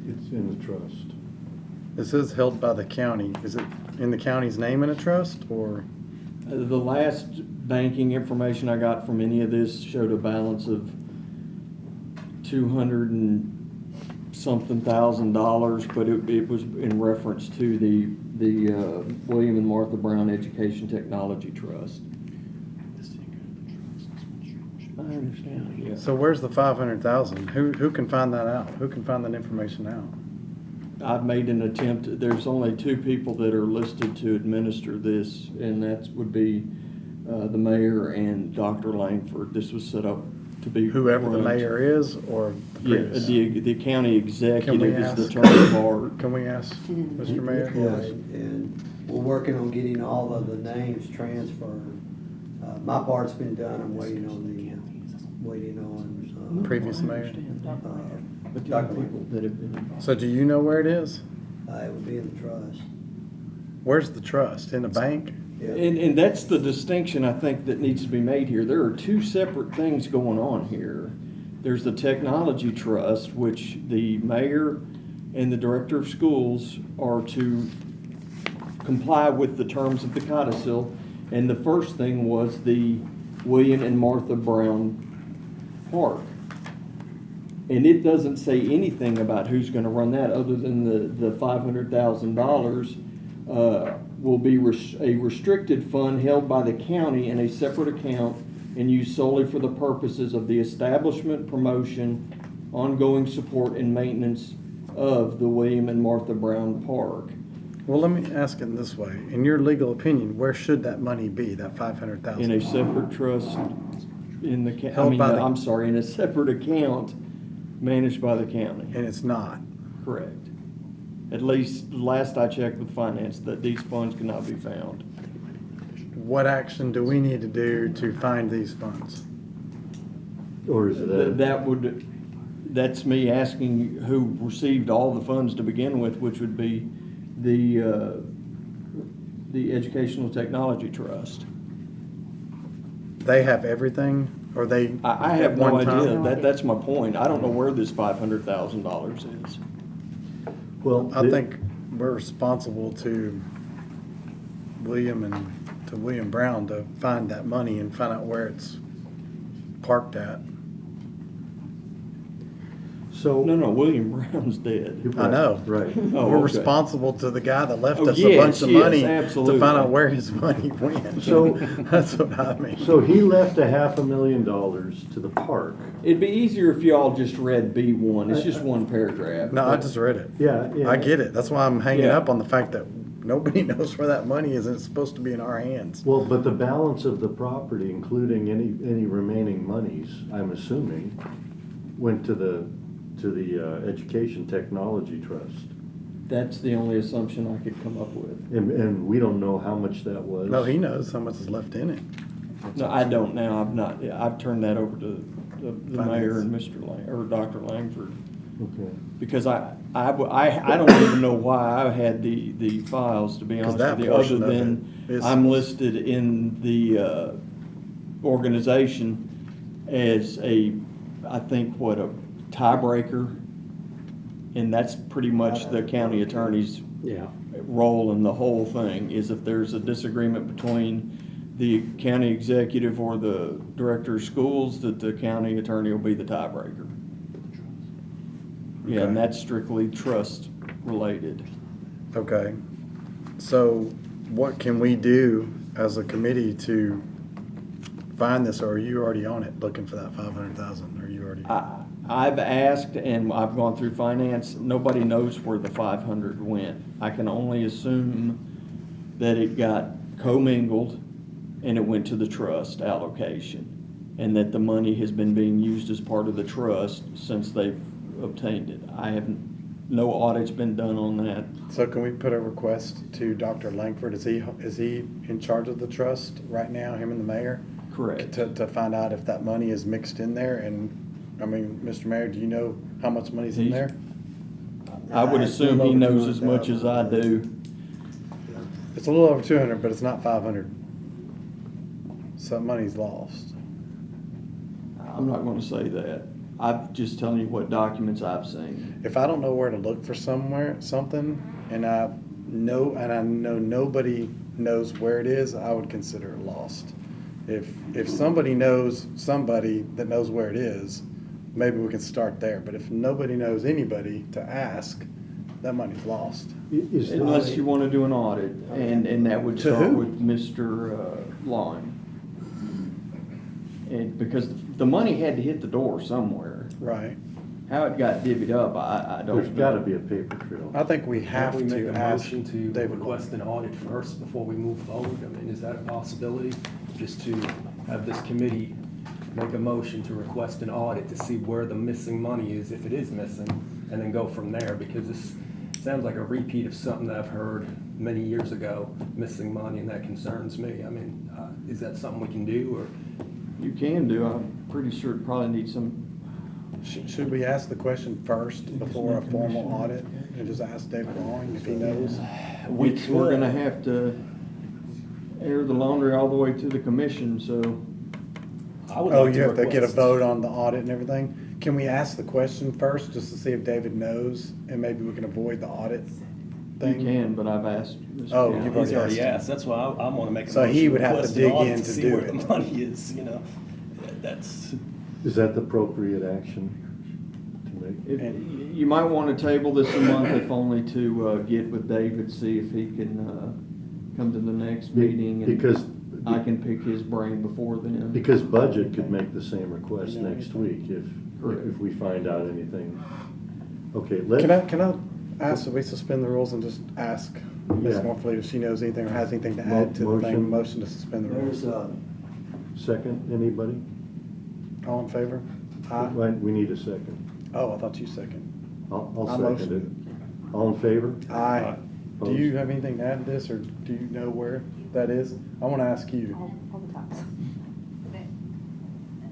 it's in the trust. It says held by the county. Is it in the county's name in a trust, or? The last banking information I got from any of this showed a balance of $200 and something thousand, but it was in reference to the William and Martha Brown Education Technology Trust. I understand, yeah. So where's the 500,000? Who can find that out? Who can find that information out? I've made an attempt, there's only 2 people that are listed to administer this, and that would be the mayor and Dr. Langford. This was set up to be. Whoever the run- mayor is, or the Yeah, previous? the county executive is the ask? term of art. Can we ask Mr. Mayor? Yeah, and we're working on getting all of the names transferred. My part's been done, I'm waiting on the waiting on, Previous I mayor. understand. But the Dr. other people that have been involved. So do you know where it is? it would be in the trust. Where's the trust? In the bank? Yeah. And that's the distinction I think that needs to be made here. There are two separate things going on here. There's the technology trust, which the mayor and the director of schools are to comply with the terms of the codicil. And the first thing was the William and Martha Brown Park. And it doesn't say anything about who's gonna run that, other than the $500,000 will be a restricted fund held by the county in a separate account and used solely for the purposes of the establishment, promotion, ongoing support, and maintenance of the William and Martha Brown Park. Well, let me ask it this way. In your legal opinion, where should that money be, that In a $500,000? separate trust in the, Held by the- I'm sorry, in a separate account managed by the county. And it's not. Correct. At least, last I checked with finance, that these funds cannot be found. What action do we need to do to find these funds? Or is that? That's me asking who received all the funds to begin with, which would be the Educational Technology Trust. They have everything, or they? I at have no one time? idea. That's my point. I don't know where this $500,000 is. Well, I think we're responsible to William Brown to find that money and find out where it's parked at. So. No, William Brown's dead. I know. Right. Oh, We're okay. responsible to the guy that left Oh, us a yes, bunch of yes, money to absolutely. find out where his money went. So- That's what I mean. So he left $500,000 to the park. It'd be easier if y'all just read B1. It's just one paragraph. No, I just read it. Yeah, yeah. I get it. That's why I'm hanging Yeah. up on the fact that nobody knows where that money is and it's supposed to be in our hands. Well, but the balance of the property, including any remaining monies, I'm assuming, went to the Education Technology Trust. That's the only assumption I could come up with. And we don't know how much that was. No, he knows how much is left in it. No, I don't now. I've turned that over to the mayor and Mr. or Dr. Langford. Okay. Because I don't even know why I had the files, to be honest that with you, other portion of than it is- I'm listed in the organization as I think, a tiebreaker, and that's pretty much the county attorney's Yeah. role in the whole thing, is if there's a disagreement between the county executive or the director of schools, that the county attorney will be the tiebreaker. Yeah, and Okay. that's strictly trust related. Okay. So what can we do as a committee to find this, or are you already on it looking for that 500,000? Are you already? I've asked and I've gone through finance, nobody knows where the 500 went. I can only assume that it got commingled and it went to the trust allocation, and that the money has been being used as part of the trust since they've obtained it. No audit's been done on that. So can we put a request to Dr. Langford? Is he in charge of the trust right now, him and the mayor? Correct. To find out if that money is mixed in there? And, I mean, Mr. Mayor, do you know how much money's in there? I would It's a assume little he over knows as much as I do. It's a little over 200, but it's not 500. So money's lost. I'm not gonna say that. I'm just telling you what documents I've seen. If I don't know where to look for something, and I know nobody knows where it is, I would consider it lost. If somebody knows somebody that knows where it is, maybe we can start there. But if nobody knows anybody to ask, that money's lost. Is the- Unless you wanna do an audit, and that would To start who? with Mr. Lawn. And because the money had to hit the door somewhere. Right. How it got divvied up, I don't know. There's gotta be a paper trail. I think we have Can we to make a ask motion to David. request an audit first before we move forward? I mean, is that a possibility? Just to have this committee make a motion to request an audit to see where the missing money is, if it is missing, and then go from there, because this sounds like a repeat of something that I've heard many years ago, missing money, and that concerns me. I mean, is that something we can do, or? You can do, I'm pretty sure it probably needs some, Should we ask the question first before a formal audit and just ask David Long if he knows? we're gonna have to air the laundry all the way to the commission, so. I would Oh, like you have to get a request- vote on the audit and everything? Can we ask the question first, just to see if David knows, and maybe we can avoid the audit You thing? can, but I've asked Mr. Oh, County. you've He's already already asked. asked, that's why I want to make a So he motion, would have to request an dig audit in to to see do where the it. money is, you know? That's, Is that the appropriate action to make? You might want to table this a month, if only to get with David, see if he can come to the next meeting. and Because- I can pick his brain before then. Because budget could make the same request next week if we find out anything. Okay, Can I ask that we suspend the rules and just ask Ms. Yeah. Morfleet if she knows anything or has anything to add to the thing? Motion to suspend the rules. There's, second, anybody? All in favor? Aye. Right, we need a second. Oh, I thought you second. I'll I second motioned it. All in favor? Aye. Do Opposed? you have anything to add to this, or do you know where that is? I want to ask you. All the time. Okay.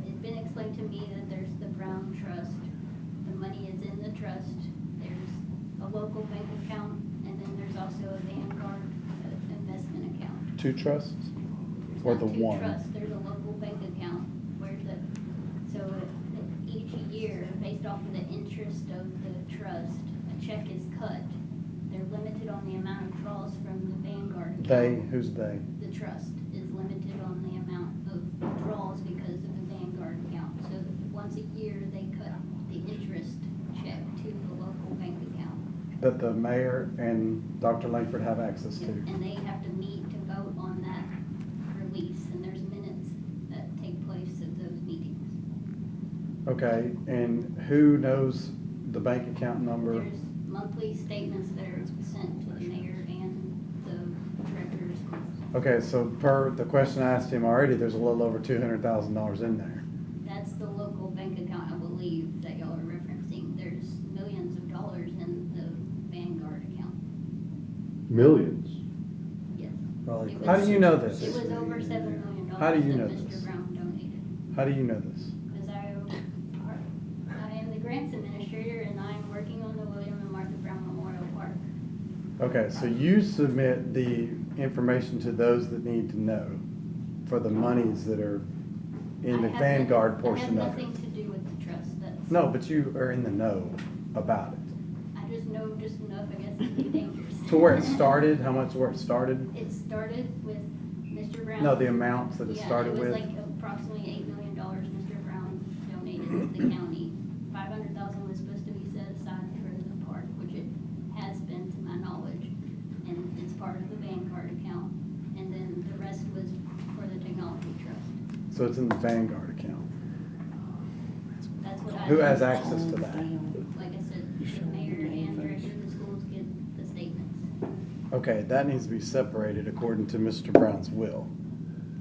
It's been explained to me that there's the Brown Trust, the money is in the trust, there's a local bank account, and then there's also a Vanguard investment account. Two trusts? There's Or not the two one? trusts, there's a local bank account where each year, based off of the interest of the trust, a check is cut. They're limited on the amount of draws from the Vanguard account. They, who's they? The trust is limited on the amount of draws because of the Vanguard account. So once a year, they cut the interest check to the local bank account. That the mayor and Dr. Langford have access to. And they have to meet to vote on that release, and there's minutes that take place of those meetings. Okay, and who knows the bank account number? There's monthly statements that are sent to the mayor and the director of schools. Okay, so per the question I asked him already, there's a little over $200,000 in there. That's the local bank account, I believe, that y'all are referencing. There's millions of dollars in the Vanguard account. Millions. Yes. Probably. It How was- do you know this? It was over $7 million How do you know that this? Mr. Brown donated. How do you know this? Because I am the grants administrator and I am working on the William and Martha Brown Memorial Park. Okay, so you submit the information to those that need to know for the monies that are in the I have Vanguard no- portion I of have it. nothing to do with the trust, that's. No, but you are in the know about it. I just know just enough, I guess, to be dangerous. To where it started, how much where it started? It started with Mr. Brown. No, the amounts that it started with. Yeah, it was like approximately $8 million Mr. Brown donated to the county. 500,000 was supposed to be set aside for the park, which it has been to my knowledge. And it's part of the Vanguard account. And then the rest was for the technology trust. So it's in the Vanguard account. That's what I. Who has access to that? Like I said, the mayor and director of the schools get the statements. Okay, that needs to be separated according to Mr. Brown's will,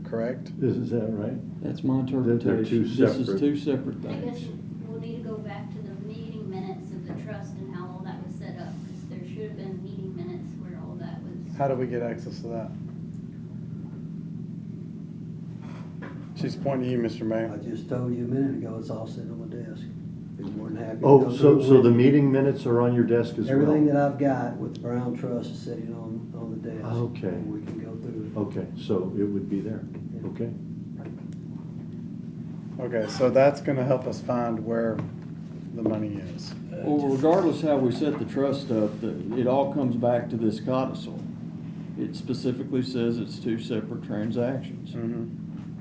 correct? Is that right? That's my They're interpretation. two This is separate- two separate I guess things. we'll need to go back to the meeting minutes of the trust and how all that was set up, because there should have been meeting minutes where all that was. How do we get access to that? She's pointing to you, Mr. I Mayor. just told you a minute ago, it's all sitting on my desk. Be more than happy to Oh, go so through it the with you. meeting minutes are on your desk as well? Everything that I've got with the Brown Trust is sitting on the desk. Okay. And we can go through it. Okay, so it would be there, okay? Okay, so that's gonna help us find where the money is. Well, regardless how we set the trust up, it all comes back to this codicil. It specifically says it's two separate transactions. Mm-hmm.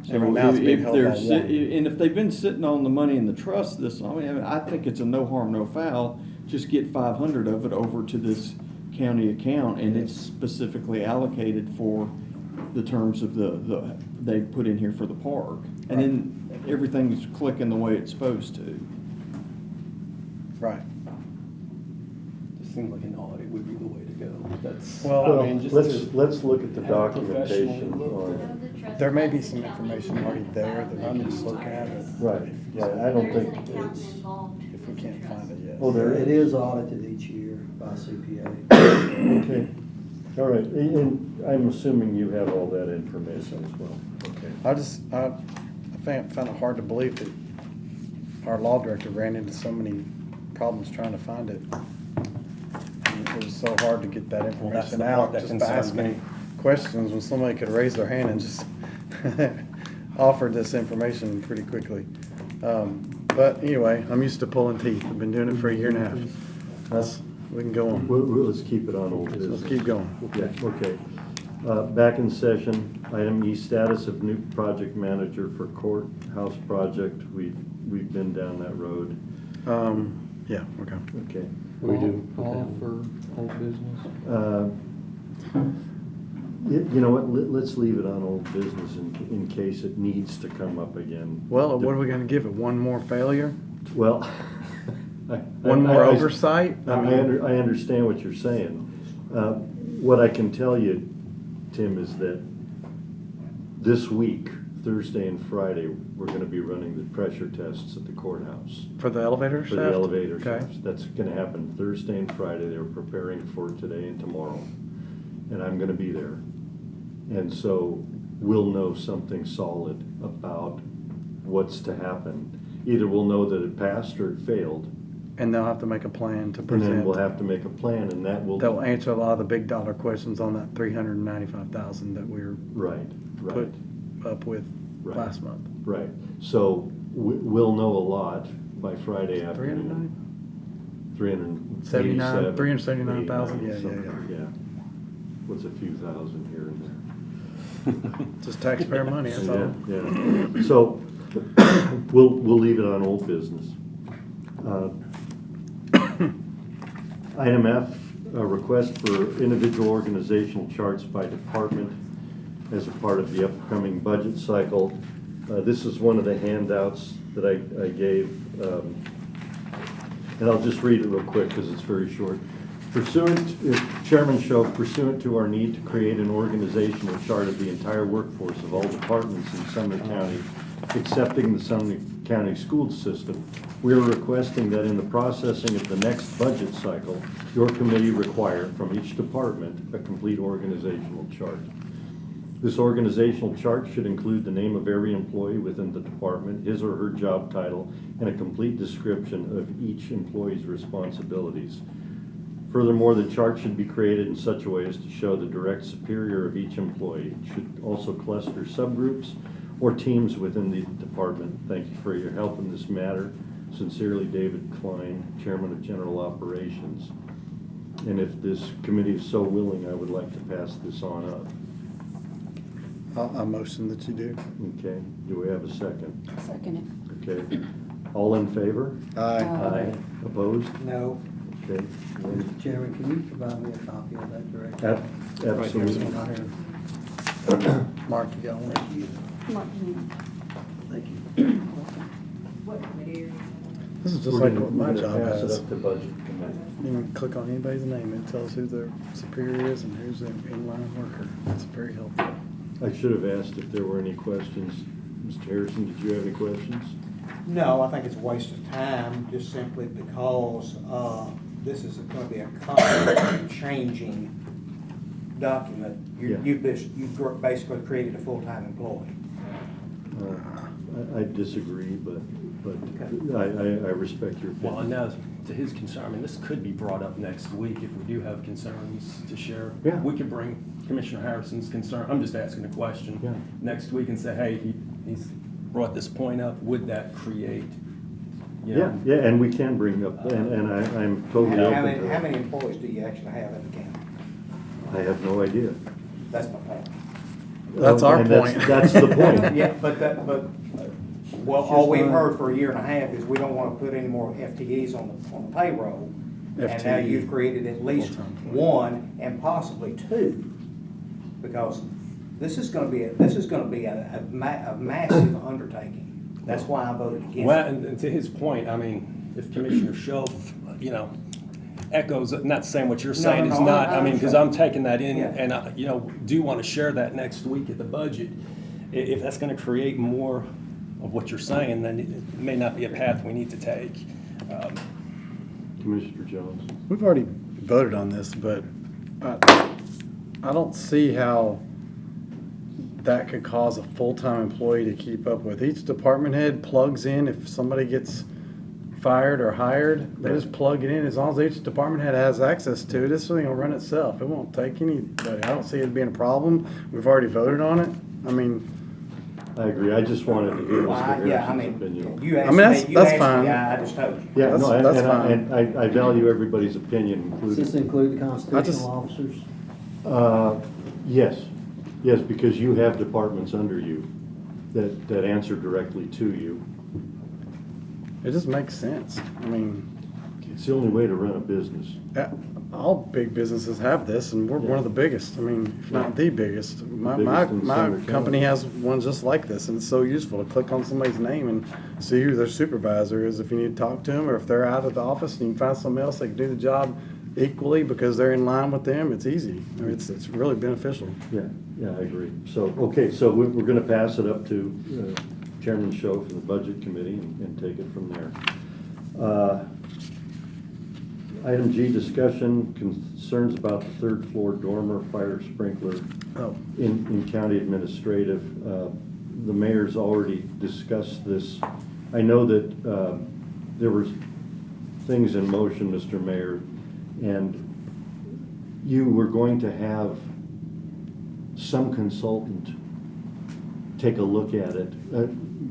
So And now it's being if held they're by si- one. and if they've been sitting on the money in the trust I think it's a no harm, no foul. Just get 500 of it over to this county account, and it's specifically allocated for the terms of the they put in here for the park. And then everything's clicking the way it's supposed to. Right. it seems like an audit would be the way to go. That's, Well, I mean, just Let's, to let's look at the have a documentation professional look. on, There may be some information already there that I'm just looking at it. right, I don't There is think an accountant it's, involved If with we the can't trust. find it yet. oh, there It is? is audited each year by CPA. Okay, all right, and I'm assuming you have all that information as well, okay. I found it hard to believe that our law director ran into so many problems trying to find it. And it was so hard to get that Well, that's information the part out, that just by concerns asking me. questions when somebody could raise their hand and just offered this information pretty quickly. But anyway, I'm used to pulling teeth. I've been doing it for a year and a half. We can go on. Let's keep it on old business. Let's keep going. Yeah, okay. Back in session, item E, status of new project manager for courthouse project. We've been down that road. Yeah, okay. Okay. We do. All for old business. You know what, let's leave it on old business in case it needs to come up again. Well, what are we gonna give it? One more failure? Well. One more oversight? I understand what you're saying. What I can tell you, Tim, is that this week, Thursday and Friday, we're gonna be running the pressure tests at the courthouse. For the elevator For shaft? the elevator Okay. shafts. That's gonna happen Thursday and Friday. They're preparing for today and tomorrow. And I'm gonna be there. And so we'll know something solid about what's to happen. Either we'll know that it passed or it failed. And they'll have to make a plan to And present. then we'll have to make a plan, and that will. They'll answer a lot of the big dollar questions on that 395,000 that we were Right, put right, up with Right. last month. right. So we'll know a lot by Friday afternoon. 79, 379,000? Yeah, Yeah. What's a few thousand here and there? Just taxpayer money, that's all. Yeah, yeah. So we'll leave it on old business. Item F, a request for individual organizational charts by department as a part of the upcoming budget cycle. This is one of the handouts that I gave, and I'll just read it real quick because it's very short. Chairman Show, pursuant to our need to create an organizational chart of the entire workforce of all departments in Sumner County, excepting the Sumner County school system, we are requesting that in the processing of the next budget cycle, your committee require from each department a complete organizational chart. This organizational chart should include the name of every employee within the department, his or her job title, and a complete description of each employee's responsibilities. Furthermore, the chart should be created in such a way as to show the direct superior of each employee. It should also cluster subgroups or teams within the department. Thank you for your help in this matter. Sincerely, David Klein, Chairman of General Operations. And if this committee is so willing, I would like to pass this on up. I motion that you do. Okay, do we have a second? Second Okay, all in favor? Aye. Aye. Opposed? No. Okay. Mr. Chairman, can you provide me a copy of that direction? Absolutely. Mark, you got one? it. Mark, Thank you. This is just We're like gonna- what my we're gonna job pass it has. up to budget committee. You can click on anybody's name, it tells who their superior is and who's an inline worker. It's very helpful. I should have asked if there were any questions. Mr. Harrison, did you have any questions? No, I think it's a waste of time, just simply because this is going to be a constantly changing document. Yeah. You've basically created a full-time employee. I disagree, but I respect your Well, and opinion. now, to his concern, I mean, this could be brought up next week if we do have concerns to share. Yeah. We could bring Commissioner Harrison's concern, I'm just asking a question. Yeah. Next week and say, hey, he's brought this point up, would that create, you Yeah, know? yeah, and we can bring up, and I'm totally How open many, to how that. many employees do you actually have in the county? I have no idea. That's my point. That's our And point. That's the point. Yeah, well, all we've heard for a year and a half is we don't want to put any more FTEs on the payroll. And now FTE, you've created at least full-time employee. one and possibly two. Because this is gonna be a massive undertaking. That's why I voted against Well, it. and to his point, I mean, if Commissioner Shelf, you know, echoes, not saying what you're saying is no, not, I I mean, because understand. I'm taking that in, Yeah. and I, you know, do want to share that next week at the budget. If that's going to create more of what you're saying, then it may not be a path we need to take. Commissioner Jones? We've already voted on this, but I don't see how that could cause a full-time employee to keep up with. Each department head plugs in, if somebody gets fired or hired, they just plug it in. As long as each department head has access to it, this thing will run itself. It won't take anybody. I don't see it being a problem. We've already voted on it. I mean, I agree, I just wanted to hear Mr. Yeah, I Harrison's mean, opinion. you I mean, asked me, you that's asked fine. me, I just told you. Yeah, no, That's and I value everybody's opinion, Does this including, include the constitutional officers? yes, yes, because you have departments under you that answer directly to you. it just makes sense. I mean, It's the only way to run a business. all big businesses have this, and we're one of the biggest. I mean, if not the biggest. My biggest in Sumner company County. has one just like this, and it's so useful to click on somebody's name and see who their supervisor is if you need to talk to them, or if they're out of the office and you can find somebody else that can do the job equally because they're in line with them. It's easy. I mean, it's really beneficial. Yeah, yeah, I agree. So, okay, so we're gonna pass it up to Chairman Show for the Budget Committee and take it from there. Item G, discussion concerns about the third floor dormer fire sprinkler Oh, in county administrative. The mayor's already discussed this. I know that there were things in motion, Mr. Mayor, and you were going to have some consultant take a look at it.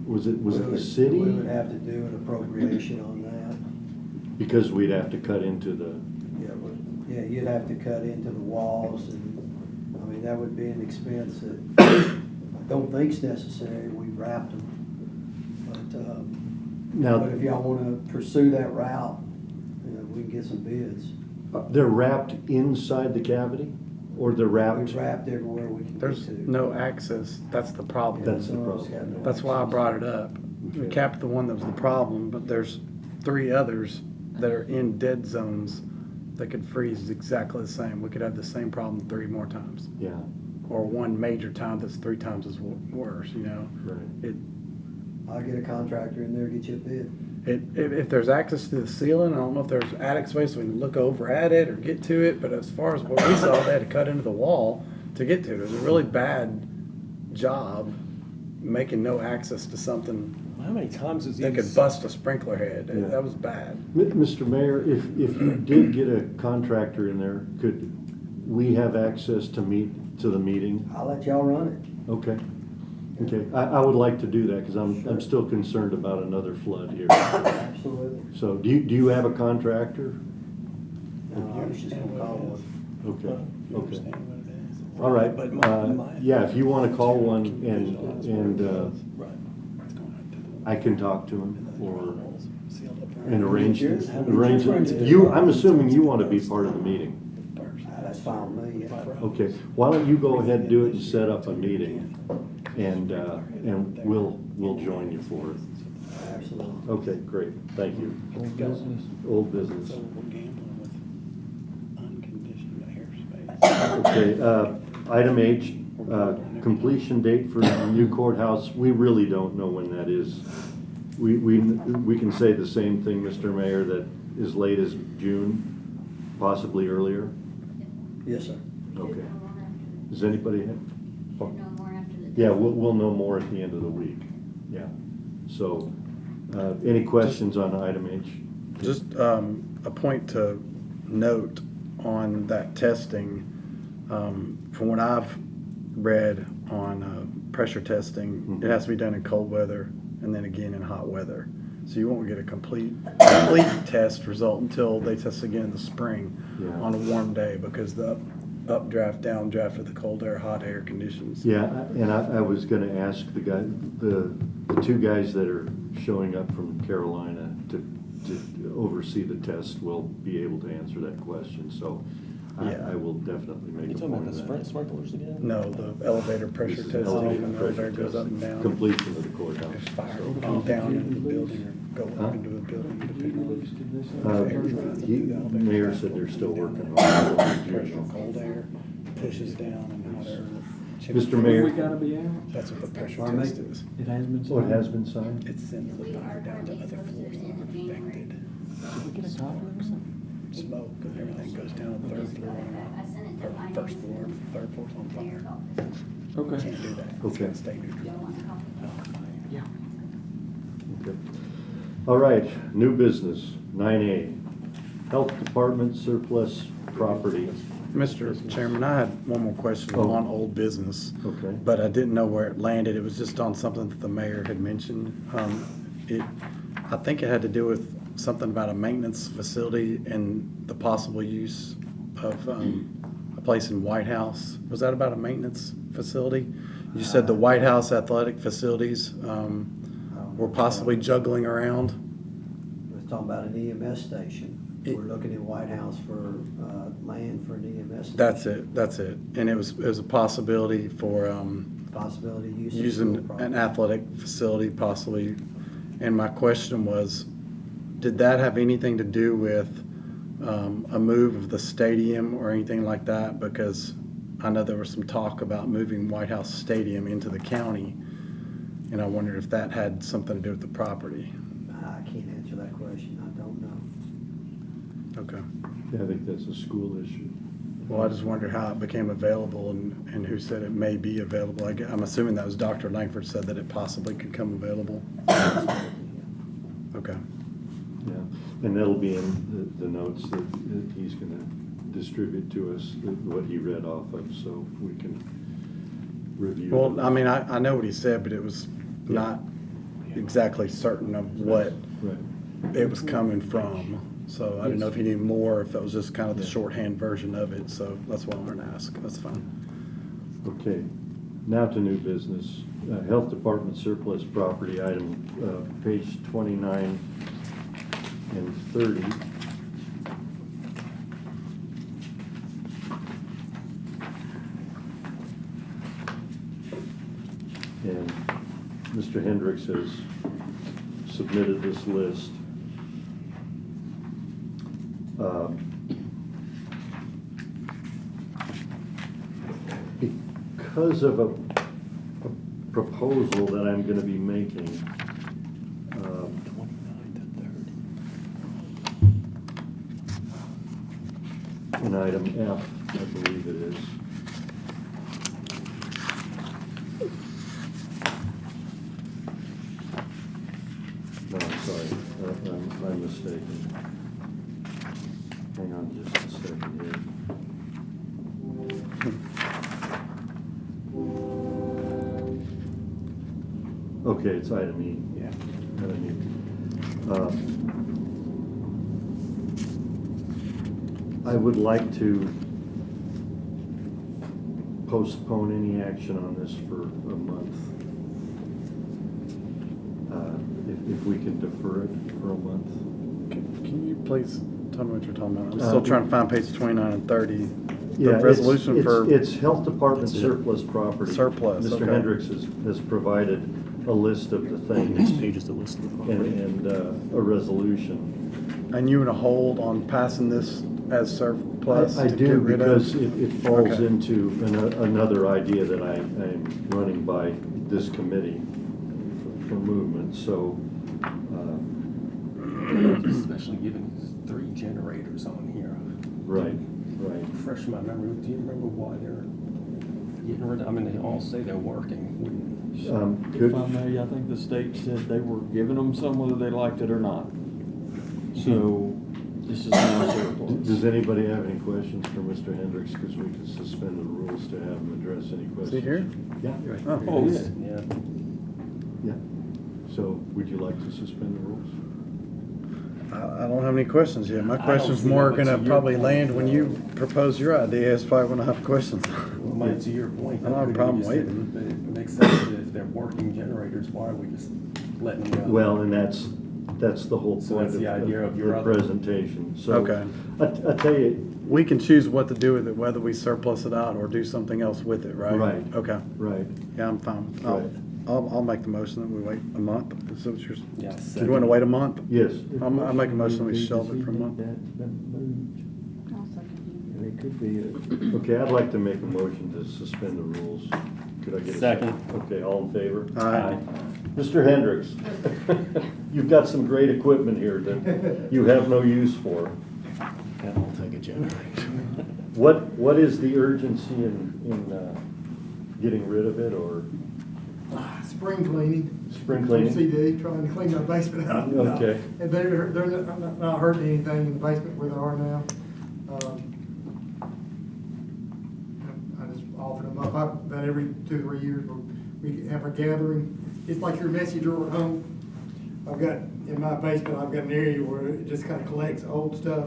Was it the city? We would have to do an appropriation on that. Because we'd have to cut into the, Yeah, you'd have to cut into the walls, and, I mean, that would be an expense that I don't think's necessary. We wrapped them. now, But if y'all wanna pursue that route, we can get some bids. they're wrapped inside the cavity? Or they're wrapped? We've wrapped everywhere we can get there's to. no access. That's the problem. That's the Some of us problem. got no That's why I access. brought it up. We Okay. capped the one that was the problem, but there's 3 others that are in dead zones that could freeze exactly the same. We could have the same problem 3 more times. Yeah, Or one major time that's 3 times as worse, you know? right. I'll get a contractor in there, get you a bid. If there's access to the ceiling, I don't know if there's attic space so we can look over at it or get to it, but as far as what we saw, they had to cut into the wall to get to it. It was a really bad job making no access to something How many times is that could bust a sprinkler head. Yeah. That was bad. Mr. Mayor, if you did get a contractor in there, could we have access to the meeting? I'll let y'all run it. Okay, okay. I would like to do that, because I'm still concerned about another flood here. Absolutely. So, do you have a contractor? No, I was just gonna call one. Okay, okay. All right, yeah, if you wanna call one and I can talk to him, and arrange it. I'm assuming you wanna be part of the meeting. That's fine with me, yeah. Okay, why don't you go ahead and do it and set up a meeting, and we'll join you for it. Absolutely. Okay, great, thank you. Old business. Old business. So we're gambling with unconditioned airspace. Okay, item H, completion date for the new courthouse, we really don't know when that is. We can say the same thing, Mr. Mayor, that as late as June, possibly earlier. Yes, sir. Okay. Does anybody have? Should know more after the. Yeah, we'll know more at the end of the week, yeah. So, any questions on item H? Just a point to note on that testing, from what I've read on pressure testing, it has to be done in cold weather and then again in hot weather. So you won't get a complete test result until they test again in the spring Yeah. on a warm day, because the updraft, downdraft of the cold air, hot air conditions. Yeah, and I was gonna ask the 2 guys that are showing up from Carolina to oversee the test will be able to answer that question, so Yeah. I will definitely make You a talking point about of the that. sprinklers again? No, the elevator pressure This is testing, elevator when the pressure elevator goes up and testing. down. Completion of the courthouse. If fire So, will come down into the building or go Huh? up into the building, depending on The mayor said they're still working on pressure, it. cold air pushes down and hot air. Mr. Mayor. We gotta be out. That's what the pressure Pardon me? test is. It has been. Oh, it has been signed? It sends the fire down to other floors that are affected. Did we get a copy of that? Smoke, because everything goes down to the 3rd floor. I sent it to Or finance. first floor, 3rd floor's on fire. Mayor's office. Okay. Can't do that. It's Okay. gonna stay neutral. Y'all want a copy? Yeah. Okay. All right, new business, 9A, Health Department surplus property. Mr. Chairman, I had one more question Oh. on old business. Okay. But I didn't know where it landed. It was just on something that the mayor had mentioned. I think it had to do with something about a maintenance facility and the possible use of a place in White House. Was that about a maintenance facility? You said the White House athletic facilities were possibly juggling around. We're talking about an EMS station. We're looking at White House for land for an EMS station. That's it. And it was a possibility for Possibility of use of using school property. an athletic facility possibly. And my question was, did that have anything to do with a move of the stadium or anything like that? Because I know there was some talk about moving White House Stadium into the county, and I wondered if that had something to do with the property. I can't answer that question. I don't know. Okay. Yeah, I think that's a school issue. Well, I just wondered how it became available and who said it may be available. I'm assuming that was Dr. Langford said that it possibly could come available. Okay. Yeah, and that'll be in the notes that he's gonna distribute to us, what he read off of, so we can review. Well, I mean, I know what he said, but it was not exactly certain of what Right. it was coming from. So I didn't know if he knew more, if that was just kind of the Yeah. shorthand version of it. So that's why I wanted to ask. That's fine. Okay, now to new business. Health Department surplus property item, page 29 and 30. And Mr. Hendricks has submitted this list. Because of a proposal that I'm gonna be making, 29 to 30. in item F, I believe it is. No, I'm sorry, I'm mistaken. Hang on just a second here. Okay, it's item E. Yeah. Item E. I would like to postpone any action on this for a month. If we can defer it for a month. Can you please tell me what you're talking about? I'm still trying to find page 29 and 30. Yeah, The resolution for It's Health Department surplus property. Surplus, Mr. okay. Hendricks has provided a list of the things Page is the list of the property. and a resolution. And you want to hold on passing this as surplus? I to do, get rid of? because it falls Okay. into another idea that I'm running by this committee for movement, so, Especially given there's 3 generators on here. right. Refresh my memory, do you remember why they're getting rid of, I mean, they all say they're working. Could, If I may, I think the state said they were giving them some whether they liked it or not. So this is now surplus. does anybody have any questions for Mr. Hendricks? Because we could suspend the rules to have him address any questions. Is he here? Yeah. Oh, yeah. Yeah. Yeah. So would you like to suspend the rules? I don't have any questions yet. My I don't question's see more it, but gonna to your probably point, land when you propose your idea. It's probably when I have questions. Well, to your point. I don't have a couldn't problem you just say waiting. that It makes sense that if they're working generators, why are we just letting them go? Well, and that's the whole So point that's the idea of your the other- presentation. So Okay. I tell you, We can choose what to do with it, whether we surplus it out or do something else with it, right? Right. Okay. right, Yeah, I'm fine. Right. I'll make the motion that we wait a month. Is that what you're? Yeah, Do you want to wait a month? yes. I'll make a motion that we shelve it for a month. I'll second you. It could be Okay, I'd like to make a motion to suspend the rules. Could I get a second? Okay, all in favor? Aye. Mr. Hendricks, you've got some great equipment here that you have no use for. And I'll take a generator. What is the urgency in getting rid of it, or? Spring cleaning. Spring cleaning? CD, trying to clean my basement out. Okay. And they're not hurting anything in the basement where they are now. I just offered them up. About every 2 or 3 years, we have a gathering. It's like your message drawer at home. I've got, in my basement, I've got an area where it just kind of collects old stuff,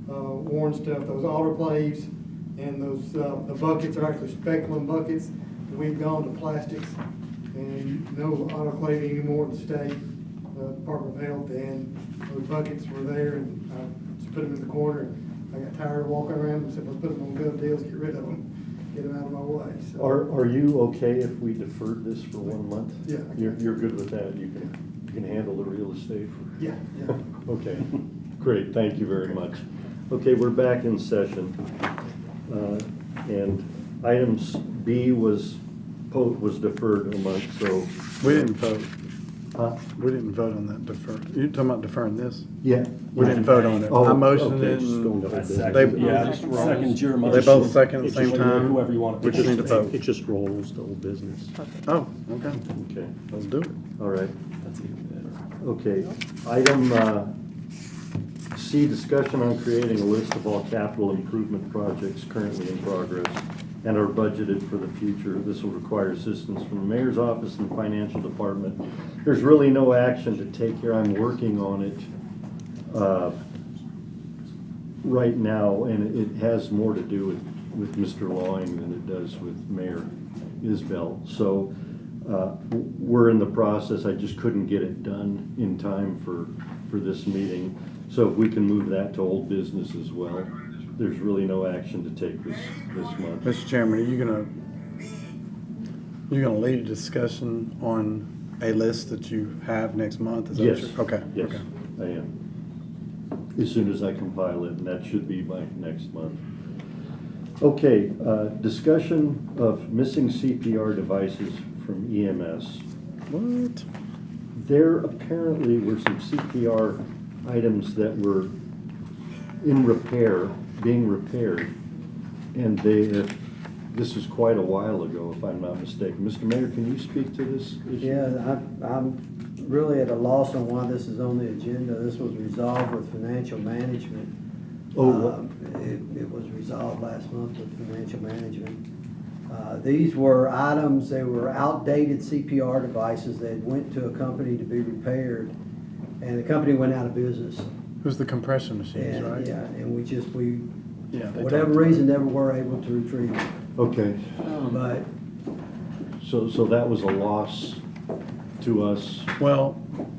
worn stuff, those autoclaves, and those, the buckets are actually speculum buckets. And we've gone to plastics, and no autoclaving anymore in the state, Department of Health, and those buckets were there, and I just put them in the corner, and I got tired of walking around and said, let's put them on gov deals, get rid of them, get them out of my way. So, Are you okay if we deferred this for 1 month? Yeah, I can. You're good with that? You can handle the real estate for? yeah, yeah. Okay, great, thank you very much. Okay, we're back in session. And items B was deferred a month, so. We didn't vote. Huh? We didn't vote on that defer. You're talking about deferring this? Yeah. We didn't vote on it. Oh, I motioned okay, it just going to and old Second, business. yeah, second your motion. they both second at the It's same just time? Whoever you want. We just need to vote. It just rolls to old business. Oh, okay. Okay, Let's do it. all right. That's even better. Okay, item C, discussion on creating a list of all capital improvement projects currently in progress and are budgeted for the future. This will require assistance from the mayor's office and financial department. There's really no action to take here. I'm working on it right now, and it has more to do with Mr. Lawing than it does with Mayor Isbell. So we're in the process. I just couldn't get it done in time for this meeting. So if we can move that to old business as well. There's really no action to take this month. Mr. Chairman, are you gonna lead a discussion on a list that you have next month? Is that what Yes. you're- Okay. Yes, okay. I am. As soon as I compile it, and that should be by next month. Okay, discussion of missing CPR devices from EMS. What? There apparently were some CPR items that were in repair, being repaired, and this is quite a while ago, if I'm not mistaken. Mr. Mayor, can you speak to this issue? Yeah, I'm really at a loss on why this is on the agenda. This was resolved with financial management. Oh, It was resolved last month with financial management. These were items, they were outdated CPR devices that went to a company to be repaired, and the company went out of business. It was the compression machines, And, right? yeah, and we, Yeah, for they whatever talked reason, never were able to retrieve it. Okay, But so that was a loss to us. Well,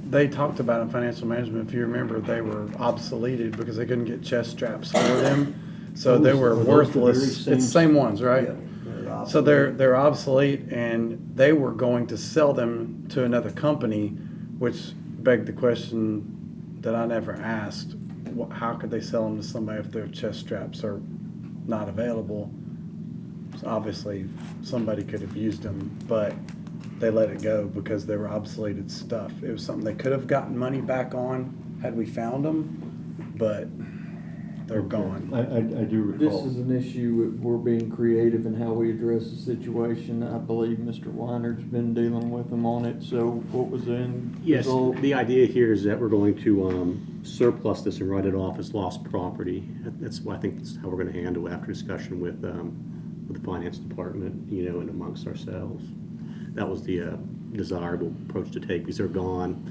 they talked about in financial management, if you remember, they were obsoleted because they couldn't get chest straps for them. So they were Are those the very worthless. same- It's the same ones, right? yeah, they're So obsolete. they're obsolete, and they were going to sell them to another company, which begged the question that I never asked: how could they sell them to somebody if their chest straps are not available? So obviously, somebody could have used them, but they let it go because they were obsoleted stuff. It was something they could have gotten money back on had we found them, but they're gone. I do This recall. is an issue, we're being creative in how we address the situation. I believe Mr. Weiner's been dealing with them on it, so what was the end Yes, result? the idea here is that we're going to surplus this and write it off as lost property. That's what I think that's how we're going to handle it after discussion with the finance department, and amongst ourselves. That was the desirable approach to take because they're gone.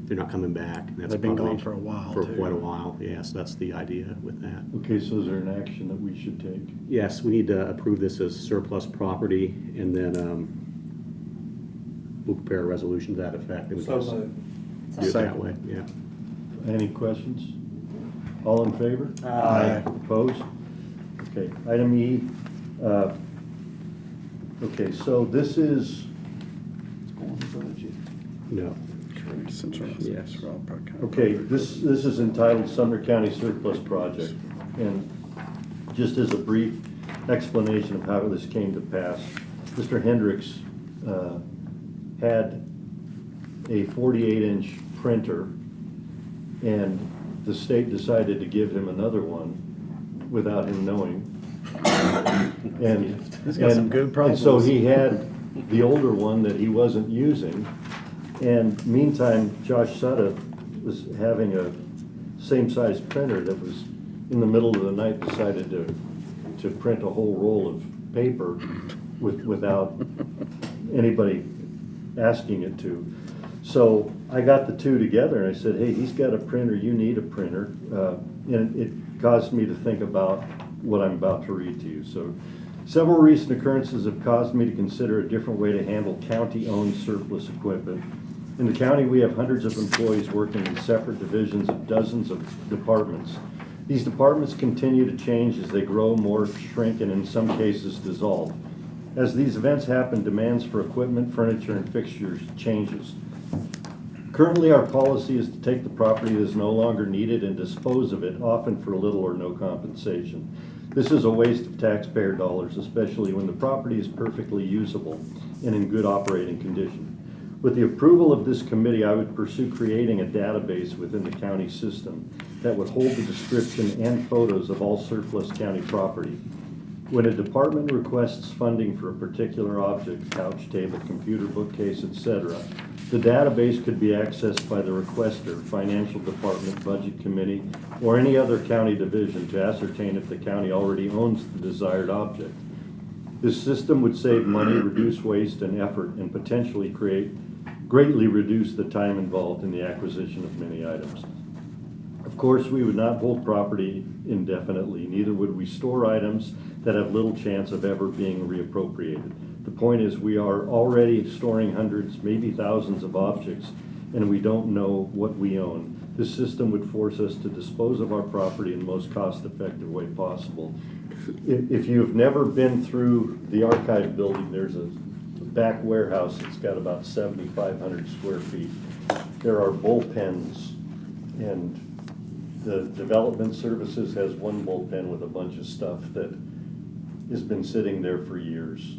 They're not coming back. And that's They've been probably gone for a while, For too. quite a while, yes. That's the idea with that. Okay, so is there an action that we should take? Yes, we need to approve this as surplus property, and then we'll prepare a resolution to that effect. And we So can moved. do it that Second. way, yeah. Any questions? All in favor? Aye. Opposed? Okay, item E. Okay, so this is, No. Yes. okay, this is entitled Sumner County Surplus Project. And just as a brief explanation of how this came to pass, Mr. Hendricks had a 48-inch printer, and the state decided to give him another one without him knowing. And He's got some good And so problems. he had the older one that he wasn't using. And meantime, Josh Sutta was having a same-size printer that was, in the middle of the night, decided to print a whole roll of paper without anybody asking it to. So I got the two together and I said, hey, he's got a printer, you need a printer. And it caused me to think about what I'm about to read to you. So, several recent occurrences have caused me to consider a different way to handle county-owned surplus equipment. In the county, we have hundreds of employees working in separate divisions of dozens of departments. These departments continue to change as they grow, morph, shrink, and in some cases dissolve. As these events happen, demands for equipment, furniture, and fixtures changes. Currently, our policy is to take the property that is no longer needed and dispose of it, often for little or no compensation. This is a waste of taxpayer dollars, especially when the property is perfectly usable and in good operating condition. With the approval of this committee, I would pursue creating a database within the county system that would hold the description and photos of all surplus county property. When a department requests funding for a particular object, couch, table, computer, bookcase, etc., the database could be accessed by the requester, financial department, budget committee, or any other county division to ascertain if the county already owns the desired object. This system would save money, reduce waste and effort, and potentially greatly reduce the time involved in the acquisition of many items. Of course, we would not hold property indefinitely, neither would we store items that have little chance of ever being reappropriated. The point is, we are already storing hundreds, maybe thousands of objects, and we don't know what we own. This system would force us to dispose of our property in the most cost-effective way possible. If you've never been through the archive building, there's a back warehouse that's got about 7,500 square feet. There are bullpens, and the development services has one bullpen with a bunch of stuff that has been sitting there for years.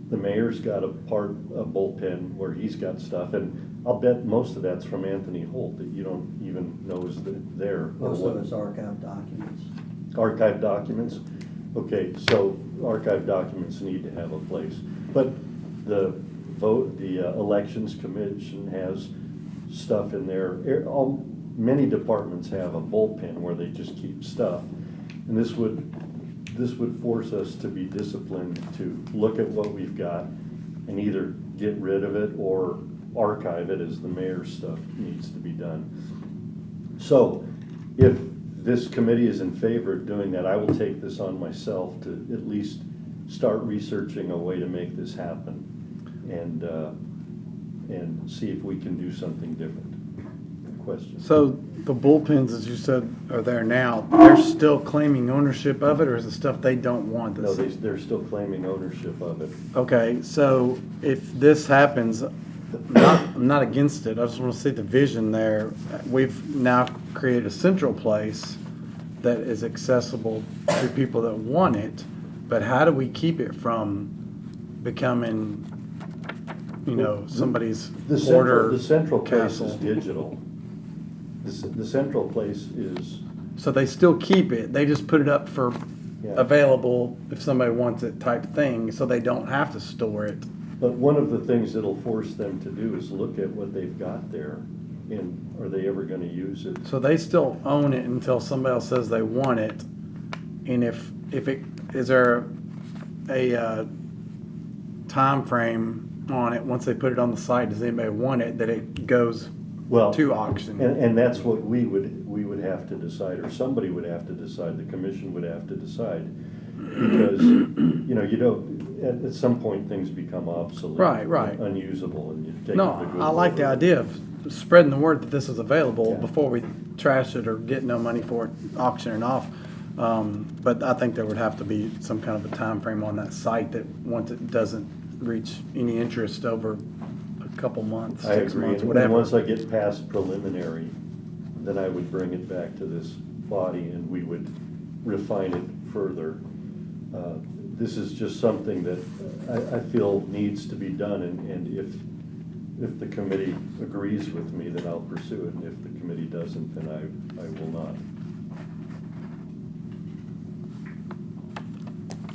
The mayor's got a bullpen where he's got stuff, and I'll bet most of that's from Anthony Holt that you don't even know is there. Most of it's archived documents. Archive documents? Okay, so archive documents need to have a place. But the elections commission has stuff in there. Many departments have a bullpen where they just keep stuff. And this would force us to be disciplined to look at what we've got and either get rid of it or archive it as the mayor's stuff needs to be done. So if this committee is in favor of doing that, I will take this on myself to at least start researching a way to make this happen and see if we can do something different. Questions? So the bullpens, as you said, are there now. They're still claiming ownership of it, or is it stuff they don't want? No, they're still claiming ownership of it. Okay, so if this happens, I'm not against it. I just want to see the vision there. We've now created a central place that is accessible to people that want it, but how do we keep it from becoming, somebody's order The central place castle? is digital. The central place is, So they still keep it. They just put it up for Yeah. available if somebody wants it type thing, so they don't have to store it. but one of the things it'll force them to do is look at what they've got there and are they ever gonna use it? So they still own it until somebody else says they want it. And if it, is there a time frame on it, once they put it on the site, does anybody want it, that it goes Well, to auction? and that's what we would have to decide, or somebody would have to decide, the commission would have to decide. Because, you don't, at some point, things become obsolete. Right. Unusable, and you take No, the good I like the over. idea of spreading the word that this is available Yeah. before we trash it or get no money for it, auctioning off. But I think there would have to be some kind of a time frame on that site that once it doesn't reach any interest over a couple months, I 6 agree, months, and whatever. once I get past preliminary, then I would bring it back to this body and we would refine it further. This is just something that I feel needs to be done, and if the committee agrees with me, then I'll pursue it, and if the committee doesn't, then I will not.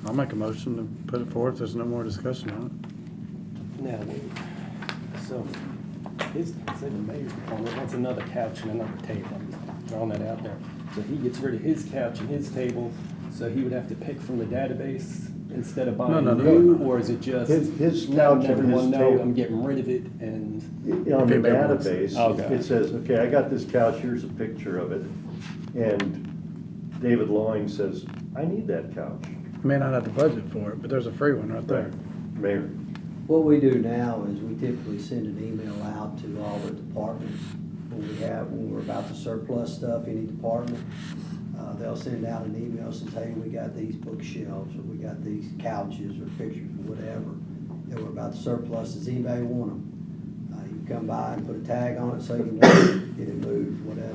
I'll make a motion to put it forward if there's no more discussion on it. Now, so, say the mayor's department wants another couch and another table, I'm just throwing that out there. So he gets rid of his couch and his table, so he would have to pick from the database instead of buying No. new? Or is it just His letting couch and his everyone know table. I'm getting rid of it and? On the anybody wants it. database, Okay. it says, okay, I got this couch, here's a picture of it. And David Loing says, I need that couch. May not have the budget for it, but there's a free one right there. Mayor, What we do now is we typically send an email out to all the departments when we're about to surplus stuff, any department. They'll send out an email, says, hey, we got these bookshelves, or we got these couches, or pictures, or whatever, that we're about to surplus. Does anybody want them? You can come by and put a tag on it, say you want it, get it moved, whatever,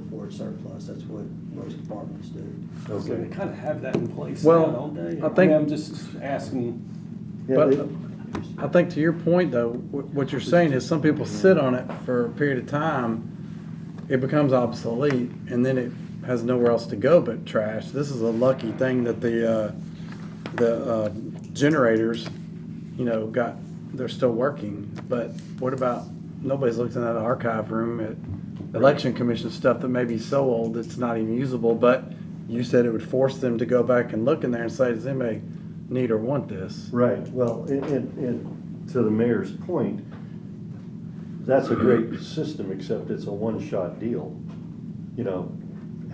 before it's surplus. That's what most departments do. So they kind of have that in place Well, now, don't they? I think- mean, I'm just asking. yeah, But it- I think to your point, though, what you're saying is some people sit on it for a period of time, it becomes obsolete, and then it has nowhere else to go but trash. This is a lucky thing that the generators, they're still working. But what about, nobody's looked in that archive room at election commission stuff that may be so old it's not even usable, but you said it would force them to go back and look in there and say, does anybody need or want this? Right, well, and to the mayor's point, that's a great system, except it's a one-shot deal.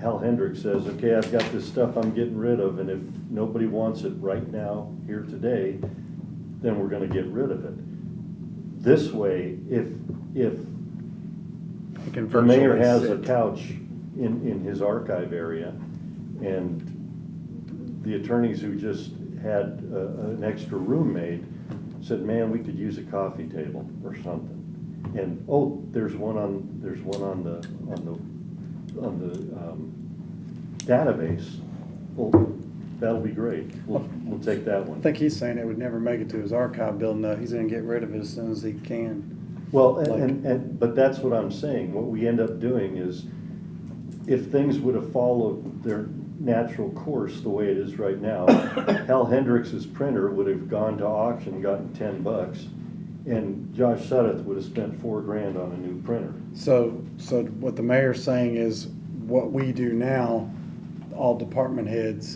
Hal Hendricks says, okay, I've got this stuff I'm getting rid of, and if nobody wants it right now, here today, then we're gonna get rid of it. This way, if It can the mayor virtually has a sit. couch in his archive area, and the attorneys who just had an extra room made said, man, we could use a coffee table or something. And, oh, there's one on the database. Well, that'll be great. We'll take that I one. think he's saying it would never make it to his archive building, though. He's gonna get rid of it as soon as he can. Well, Like- but that's what I'm saying. What we end up doing is, if things would have followed their natural course the way it is right now, Hal Hendricks's printer would have gone to auction, gotten $10, and Josh Sudduth would have spent $4,000 on a new printer. So what the mayor's saying is, what we do now, all department heads,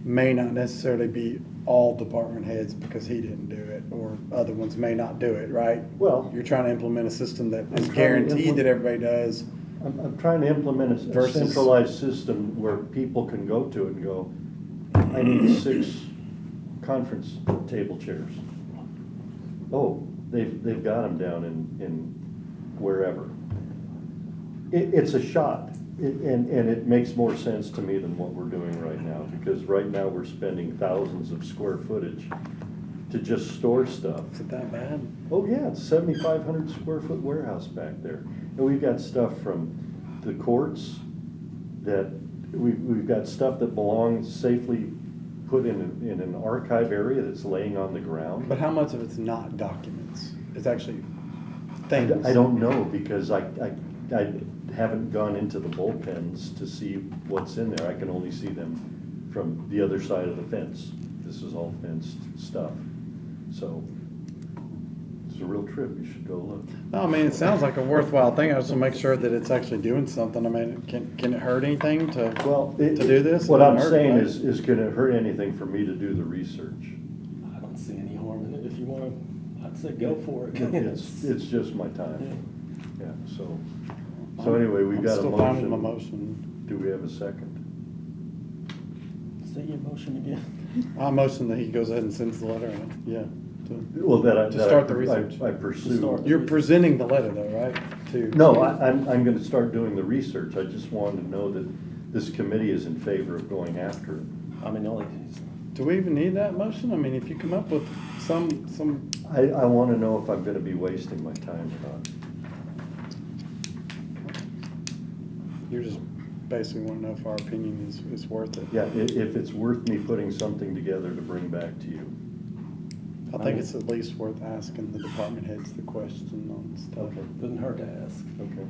may not necessarily be all department heads because he didn't do it, or other ones may not do it, right? Well, You're trying to implement a system that I'm is trying to guaranteed that everybody does. I'm trying to implement a Versus- centralized system where people can go to it and go, I need 6 conference table chairs. Oh, they've got them down in wherever. It's a shot, and it makes more sense to me than what we're doing right now, because right now we're spending thousands of square footage to just store stuff. Is it that bad? Oh, yeah, it's 7,500 square foot warehouse back there. And we've got stuff from the courts that, we've got stuff that belongs safely put in an archive area that's laying on the ground. But how much of it's not documents? It's actually things. I don't know, because I haven't gone into the bullpens to see what's in there. I can only see them from the other side of the fence. This is all fenced stuff. So, it's a real trip, you should go look. No, I mean, it sounds like a worthwhile thing. I just want to make sure that it's actually doing something. I mean, can it hurt anything to Well, to do this? What It I'm doesn't hurt, saying right? is can it hurt anything for me to do the research? I don't see any harm in it. If you want to, I'd say go for it. It's just my time. Yeah, so anyway, we've I'm got a still fine with my motion. motion. Do we have a second? Say your motion again. I motion that he goes ahead and sends the letter out. Yeah. Well, To start the research. I pursue. You're presenting the letter though, right? No, I'm gonna start doing the research. I just wanted to know that this committee is in favor of going after it. I mean, only, Do we even need that motion? I mean, if you come up with some, I wanna know if I'm gonna be wasting my time or not. you're just basically want to know if our opinion is worth it. Yeah, if it's worth me putting something together to bring back to you. I think it's at least worth asking the department heads the question on stuff. Okay. doesn't hurt to ask. Okay.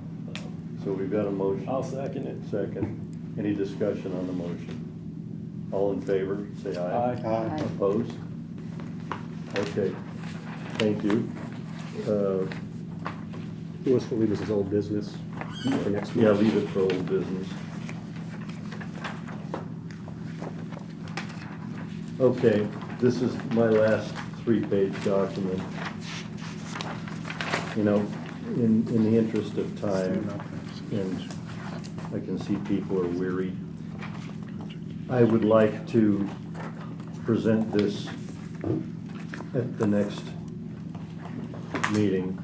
So we've got a motion. I'll second it. Second. Any discussion on the motion? All in favor, say aye. Aye. Opposed? Okay, thank you. Who wants to leave this as old business for next month? Yeah, leave it for old business. Okay, this is my last 3-page document. You know, in the interest of time, and I can see people are weary, I would like to present this at the next meeting.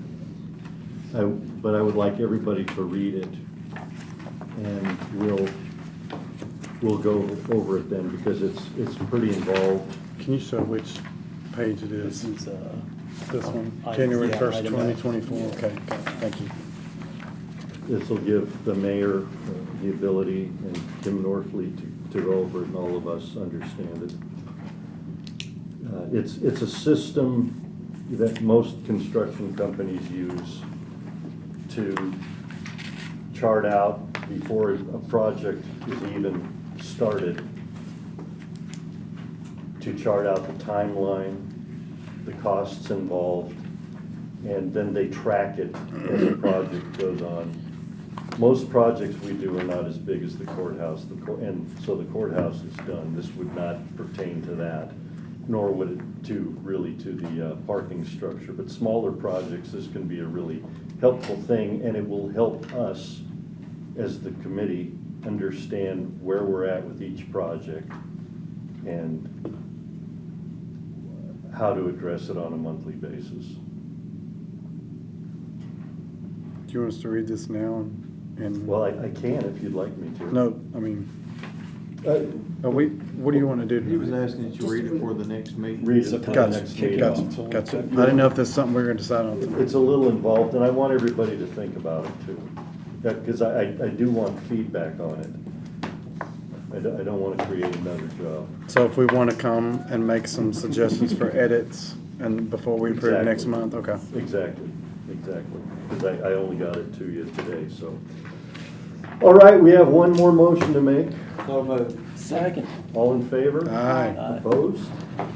But I would like everybody to read it, and we'll go over it then, because it's pretty involved. Can you show which page it is? This is, This one, item- January yeah, 1st, item 2024. Okay, thank you. This will give the mayor the ability, and Kim Norfleet, to go over it, and all of us understand it. It's a system that most construction companies use to chart out, before a project is even started, to chart out the timeline, the costs involved, and then they track it as the project goes on. Most projects we do are not as big as the courthouse, and so the courthouse is done. This would not pertain to that, nor would it really to the parking structure. But smaller projects, this can be a really helpful thing, and it will help us as the committee understand where we're at with each project and how to address it on a monthly basis. Do you want us to read this now? And Well, I can if you'd like me to. No, I mean, what do you want to do? He was tonight? asking that you read it for the next meeting. Read it for the Gotcha, next meeting. gotcha. I didn't know if there's something we were going to decide on tonight. It's a little involved, and I want everybody to think about it too. Because I do want feedback on it. I don't want to create another job. So if we want to come and make some suggestions for edits and before we approve next Exactly. month, okay. Exactly. Because I only got it to you today, so. All right, we have one more motion to make. So moved. Second. All in favor? Aye. Aye. Opposed?